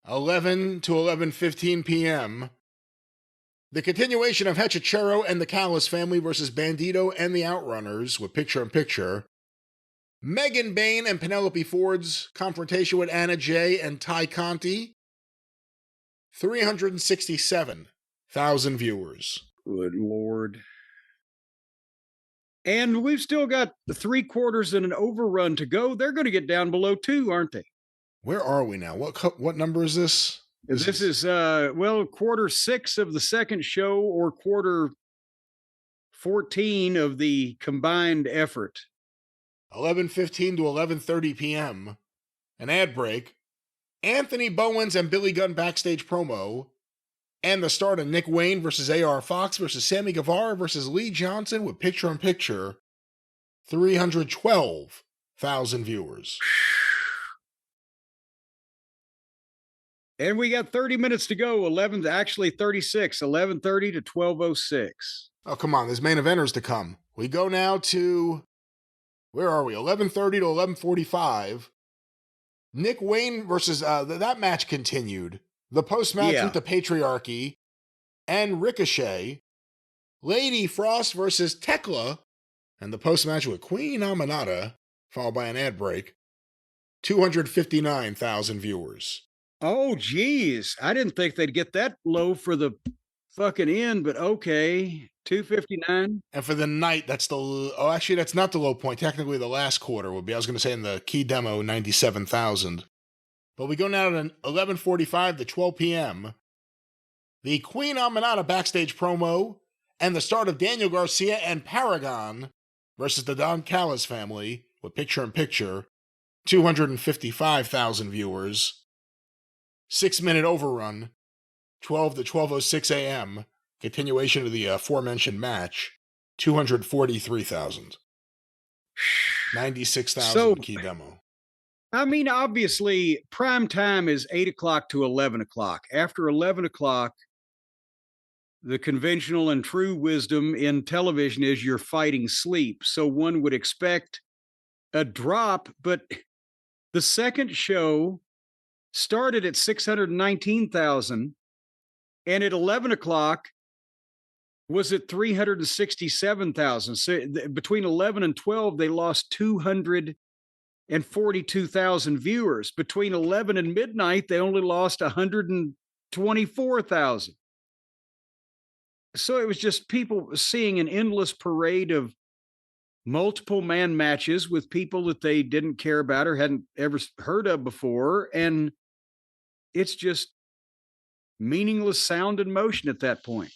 11 to 11:15 p.m. The continuation of Heckel and the Callis family versus Bandito and the Outrunners with picture-in-picture. Megan Bain and Penelope Ford's confrontation with Anna Jay and Ty Conti. 367,000 viewers. Good Lord. And we've still got the 3/4 and an overrun to go. They're going to get down below 2, aren't they? Where are we now? What number is this? This is quarter 6 of the second show or quarter 14 of the combined effort. 11:15 to 11:30 p.m. An ad break. Anthony Bowens and Billy Gunn backstage promo. And the start of Nick Wayne versus AR Fox versus Sammy Guevara versus Lee Johnson with picture-in-picture. 312,000 viewers. And we got 30 minutes to go. 36, 11:30 to 12:06. Oh, come on. There's main eventers to come. We go now to, where are we? 11:30 to 11:45. Nick Wayne versus, that match continued. The post-match with the Patriarchy and Ricochet. Lady Frost versus Tekla. And the post-match with Queen Aminata, followed by an ad break. 259,000 viewers. Oh, geez. I didn't think they'd get that low for the fucking end, but okay. 259. And for the night, that's that's not the low point. Technically, the last quarter would be, I was going to say in the key demo, 97,000. But we go now to 11:45 to 12 p.m. The Queen Aminata backstage promo and the start of Daniel Garcia and Paragon versus the Don Callis family with picture-in-picture. 255,000 viewers. 6-minute overrun. 12 to 12:06 a.m. Continuation of the aforementioned match. 243,000. 96,000 key demo. I mean, obviously, prime time is 8 o'clock to 11 o'clock. After 11 o'clock, the conventional and true wisdom in television is you're fighting sleep. So one would expect a drop, but the second show started at 619,000, and at 11 o'clock was at 367,000. So between 11 and 12, they lost 242,000 viewers. Between 11 and midnight, they only lost 124,000. So it was just people seeing an endless parade of multiple man matches with people that they didn't care about or hadn't ever heard of before. And it's just meaningless sound and motion at that point.